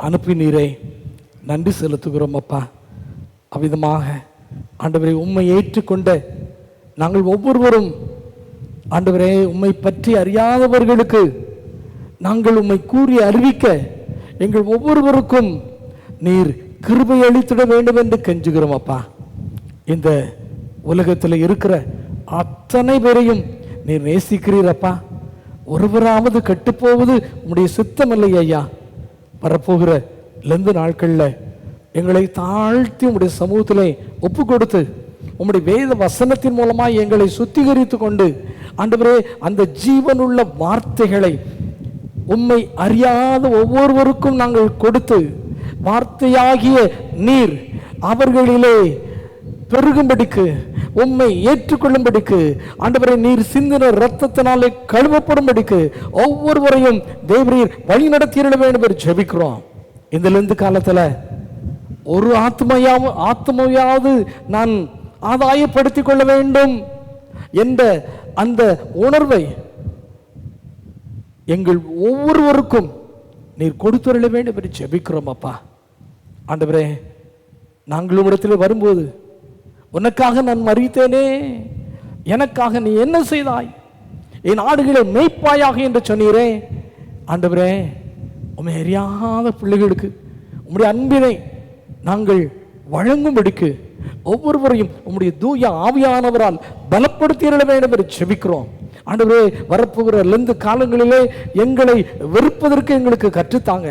அனுப்பினீரே, நன்றி செலுத்துகிறோம். அப்பா அவ்விதமாக ஆண்டவரை உம்மை ஏற்றுக்கொண்ட நாங்கள் ஒவ்வொருவரும் ஆண்டவரே உம்மை பற்றி அறியாதவர்களுக்கு நாங்கள் உம்மை கூறி அறிவிக்க எங்கள் ஒவ்வொருவருக்கும் நீர் கிருபை அளித்திட வேண்டும் என்று கெஞ்சுகிறோம். அப்பா இந்த உலகத்தில் இருக்கிற அத்தனை பேரையும் நீர் நேசிக்கிறீரப்பா. ஒருவராவது கட்டுப்போவது உம்முடைய சித்தம் இல்லை ஐயா. வரப்போகிற லெந்து நாட்களில் எங்களை தாழ்த்தி உம்முடைய சமூகத்திலே ஒப்பு கொடுத்து உம்முடைய வேத வசனத்தின் மூலமாக எங்களை சுத்திகரித்து கொண்டு ஆண்டவரே அந்த ஜீவனுள்ள வார்த்தைகளை உம்மை அறியாத ஒவ்வொருவருக்கும் நாங்கள் கொடுத்து வார்த்தையாகிய நீர் அவர்களிலே பெருகும்படிக்கு உம்மை ஏற்றுக்கொள்ளும்படிக்கு ஆண்டவரை நீர் சிந்தின இரத்தத்தினாலே கழுவப்படும்படிக்கு ஒவ்வொருவரையும் தேவரீர் வழி நடத்திட வேண்டும் என்று ஜெபிக்கிறோம். இந்த லெந்து காலத்தில் ஒரு ஆத்மையாவது நான் ஆதாயப்படுத்திக் கொள்ள வேண்டும் என்ற அந்த உணர்வை எங்கள் ஒவ்வொருவருக்கும் நீர் கொடுத்துள்ள வேண்டும் என்று ஜெபிக்கிறோம். அப்பா ஆண்டவரே, நாங்கள் இடத்தில் வரும்போது உனக்காக நான் மறித்தேனே, எனக்காக நீ என்ன செய்தாய், என் ஆடுகளை மேய்ப்பாயாக என்று சொன்னீரே. ஆண்டவரே, உம்மை அறியாத பிள்ளைகளுக்கு உம்முடைய அன்பினை நாங்கள் வழங்கும்படிக்கு ஒவ்வொருவரையும் உம்முடைய தூய ஆவியானவரால் பலப்படுத்திட வேண்டும் என்று ஜெபிக்கிறோம். ஆண்டவரே, வரப்போகிற லெந்து காலங்களிலே எங்களை வெறுப்பதற்கு எங்களுக்கு கற்றுத்தாங்க,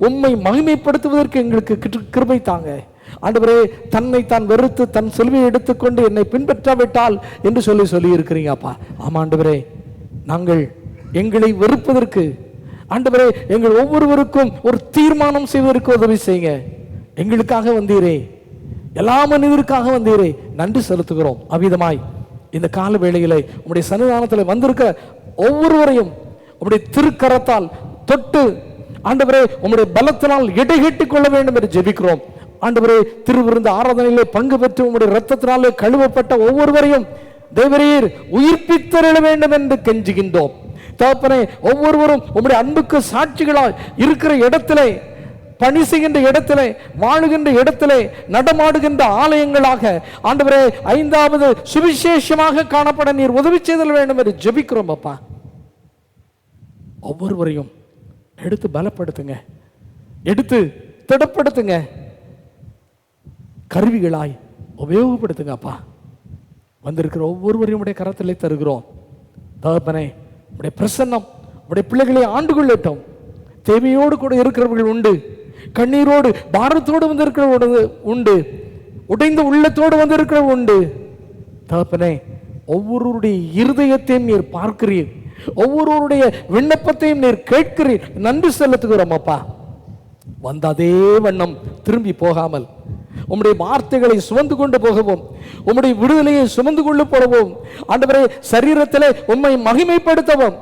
உம்மை மகிமைப்படுத்துவதற்கு எங்களுக்கு கிருபை தாங்க. ஆண்டவரே, தன்னை தான் வெறுத்து தன் செல்வியை எடுத்துக்கொண்டு என்னை பின்பற்றாவிட்டால் என்று சொல்லி இருக்கிறீங்க அப்பா. ஆமா ஆண்டவரே, நாங்கள் எங்களை வெறுப்பதற்கு ஆண்டவரே எங்கள் ஒவ்வொருவருக்கும் ஒரு தீர்மானம் செய்வதற்கு உதவி செய்யுங்க. எங்களுக்காக வந்தீரே, எல்லா மனிதருக்காக வந்தீரே, நன்றி செலுத்துகிறோம். அவ்விதமாய் இந்த கால வேளையிலே உம்முடைய சன்னிதானத்தில் வந்திருக்கிற ஒவ்வொருவரையும் உம்முடைய திருக்கரத்தால் தொட்டு ஆண்டவரே உம்முடைய பலத்தினால் இடைகட்டிக் கொள்ள வேண்டும் என்று ஜெபிக்கிறோம். ஆண்டவரே, திருவிருந்த ஆராதனையிலே பங்கு பெற்று உம்முடைய இரத்தத்தினாலே கழுவப்பட்ட ஒவ்வொருவரையும் தேவரீர் உயிர்ப்பித்தருள வேண்டும் என்று கெஞ்சுகின்றோம். தகப்பனே, ஒவ்வொருவரும் உம்முடைய அன்புக்கு சாட்சிகளாய் இருக்கிற இடத்திலே, பணி செய்கின்ற இடத்திலே, வாழுகின்ற இடத்திலே, நடமாடுகின்ற ஆலயங்களாக ஆண்டவரே 5வது சுவிசேஷமாக காணப்பட நீர் உதவி செய்தல் வேண்டும் என்று ஜெபிக்கிறோம். அப்பா ஒவ்வொருவரையும் எடுத்து பலப்படுத்துங்க, எடுத்து திடப்படுத்துங்க, கருவிகளாய் உபயோகப்படுத்துங்க. அப்பா வந்திருக்கிற ஒவ்வொருவரையும் உடைய கரத்திலே தருகிறோம். தகப்பனே, உடைய பிரசன்னம் உடைய பிள்ளைகளை ஆண்டு கொள்ளட்டும். தேவையோடு கூட இருக்கிறவர்கள் உண்டு, கண்ணீரோடு பாரத்தோடு வந்திருக்கிறவங்க உண்டு, உடைந்த உள்ளத்தோடு வந்திருக்கிறவங்க உண்டு. தகப்பனே, ஒவ்வொருவருடைய இருதயத்தையும் நீர் பார்க்கிறீர், ஒவ்வொருவருடைய விண்ணப்பத்தையும் நீர் கேட்கிறீர். நன்றி செலுத்துகிறோம். அப்பா வந்த அதே வண்ணம் திரும்பி போகாமல் உம்முடைய வார்த்தைகளை சுமந்து கொண்டு போகவும், உம்முடைய விடுதலையை சுமந்து கொண்டு போகவும், ஆண்டவரே சரீரத்திலே உம்மை மகிமைப்படுத்தவும்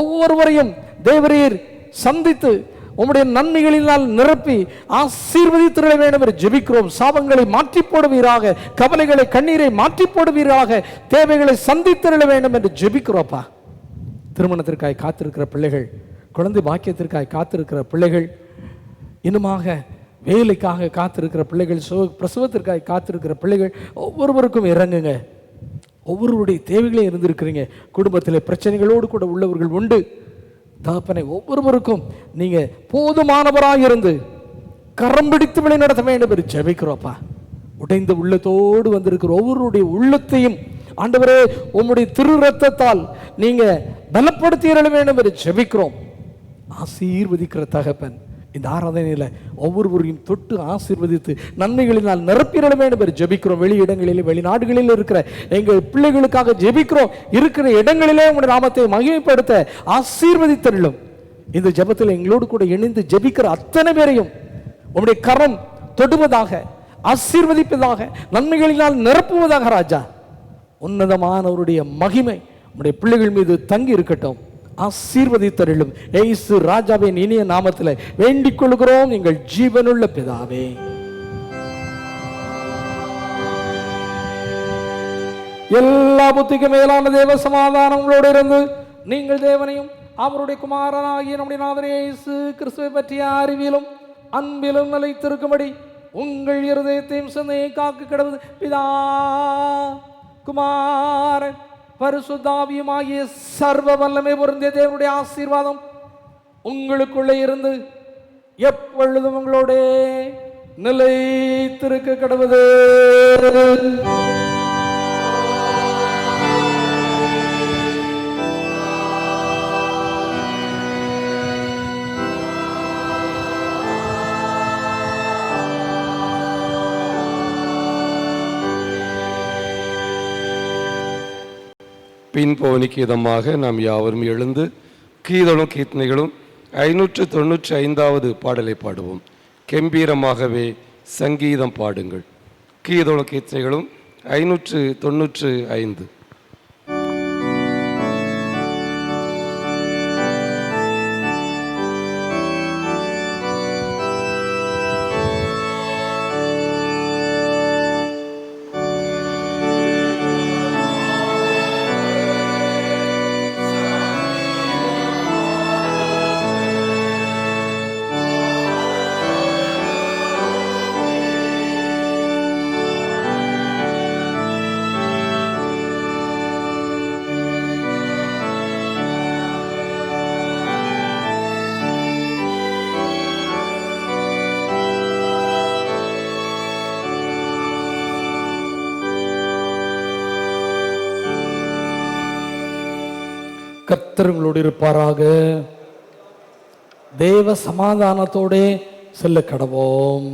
ஒவ்வொருவரையும் தேவரீர் சந்தித்து உம்முடைய நன்மைகளினால் நிரப்பி ஆசீர்வதித்திட வேண்டும் என்று ஜெபிக்கிறோம். சாபங்களை மாற்றி போடுவீராக, கவலைகளை கண்ணீரை மாற்றி போடுவீராக, தேவைகளை சந்தித்திட வேண்டும் என்று ஜெபிக்கிறோப்பா. திருமணத்திற்காய் காத்திருக்கிற பிள்ளைகள், குழந்தை பாக்கியத்திற்காய் காத்திருக்கிற பிள்ளைகள், இன்னுமாக வேலைக்காக காத்திருக்கிற பிள்ளைகள், பிரசவத்திற்காக காத்திருக்கிற பிள்ளைகள், ஒவ்வொருவருக்கும் இறங்குங்க. ஒவ்வொருவருடைய தேவைகளையும் இருந்திருக்கிறீங்க. குடும்பத்தில் பிரச்சனைகளோடு கூட உள்ளவர்கள் உண்டு. தகப்பனை, ஒவ்வொருவருக்கும் நீங்க போதுமானவராக இருந்து கரம் பிடித்து வழி நடத்த வேண்டும் என்று ஜெபிக்கிறோப்பா. உடைந்த உள்ளத்தோடு வந்திருக்கிற ஒவ்வொருடைய உள்ளத்தையும் ஆண்டவரே உம்முடைய திரு ரத்தத்தால் நீங்க பலப்படுத்திட வேண்டும் என்று ஜெபிக்கிறோம். ஆசீர்வதிக்கிற தகப்பன் இந்த ஆராதனையில் ஒவ்வொருவரையும் தொட்டு ஆசீர்வதித்து நன்மைகளினால் நிரப்பிட வேண்டும் என்று ஜெபிக்கிறோம். வெளியிடங்களில் வெளிநாடுகளில் இருக்கிற எங்கள் பிள்ளைகளுக்காக ஜெபிக்கிறோம். இருக்கிற இடங்களிலே உங்களுடைய நாமத்தை மகிமைப்படுத்த ஆசீர்வதித்தருளும். இந்த ஜெபத்தில் எங்களோடு கூட இணைந்து ஜெபிக்கிற அத்தனை பேரையும் உங்களுடைய கரம் தொடுவதாக, ஆசீர்வதிப்பதாக, நன்மைகளினால் நிரப்புவதாக ராஜா. உன்னதமானவருடைய மகிமை உடைய பிள்ளைகள் மீது தங்கி இருக்கட்டும். ஆசீர்வதித்தருளும். இயேசு ராஜாவின் இனிய நாமத்தில் வேண்டிக் கொள்கிறோம் எங்கள் ஜீவனுள்ள பிதாவே. எல்லா புத்திக்கும் மேலான தேவ சமாதானம் உங்களோடு இருந்து நீங்கள் தேவனையும் அவருடைய குமாரனாகிய நம்முடைய நாதர் இயேசு கிறிஸ்துவை பற்றிய அறிவிலும் அன்பிலும் நிலைத்திருக்கும்படி உங்கள் இருதயத்தையும் சிந்தையை காக்க கடவுள் பிதா குமாரன் பரிசுத்தாவியுமாகிய சர்வ வல்லமை பொருந்திய தேவனுடைய ஆசீர்வாதம் உங்களுக்குள்ளே இருந்து எப்பொழுதும் உங்களோட நிலைத்திருக்க கடவுது. பின்போனி கீதமாக நாம் யாவரும் எழுந்து கீதலும் கீர்த்தனைகளும் 595வது பாடலை பாடுவோம். கெம்பீரமாகவே சங்கீதம் பாடுங்கள். கீதலும் கீர்த்தனைகளும் 595. கர்த்தர் உங்களோடு இருப்பாராக. தேவ சமாதானத்தோட செல்ல கடவோம்.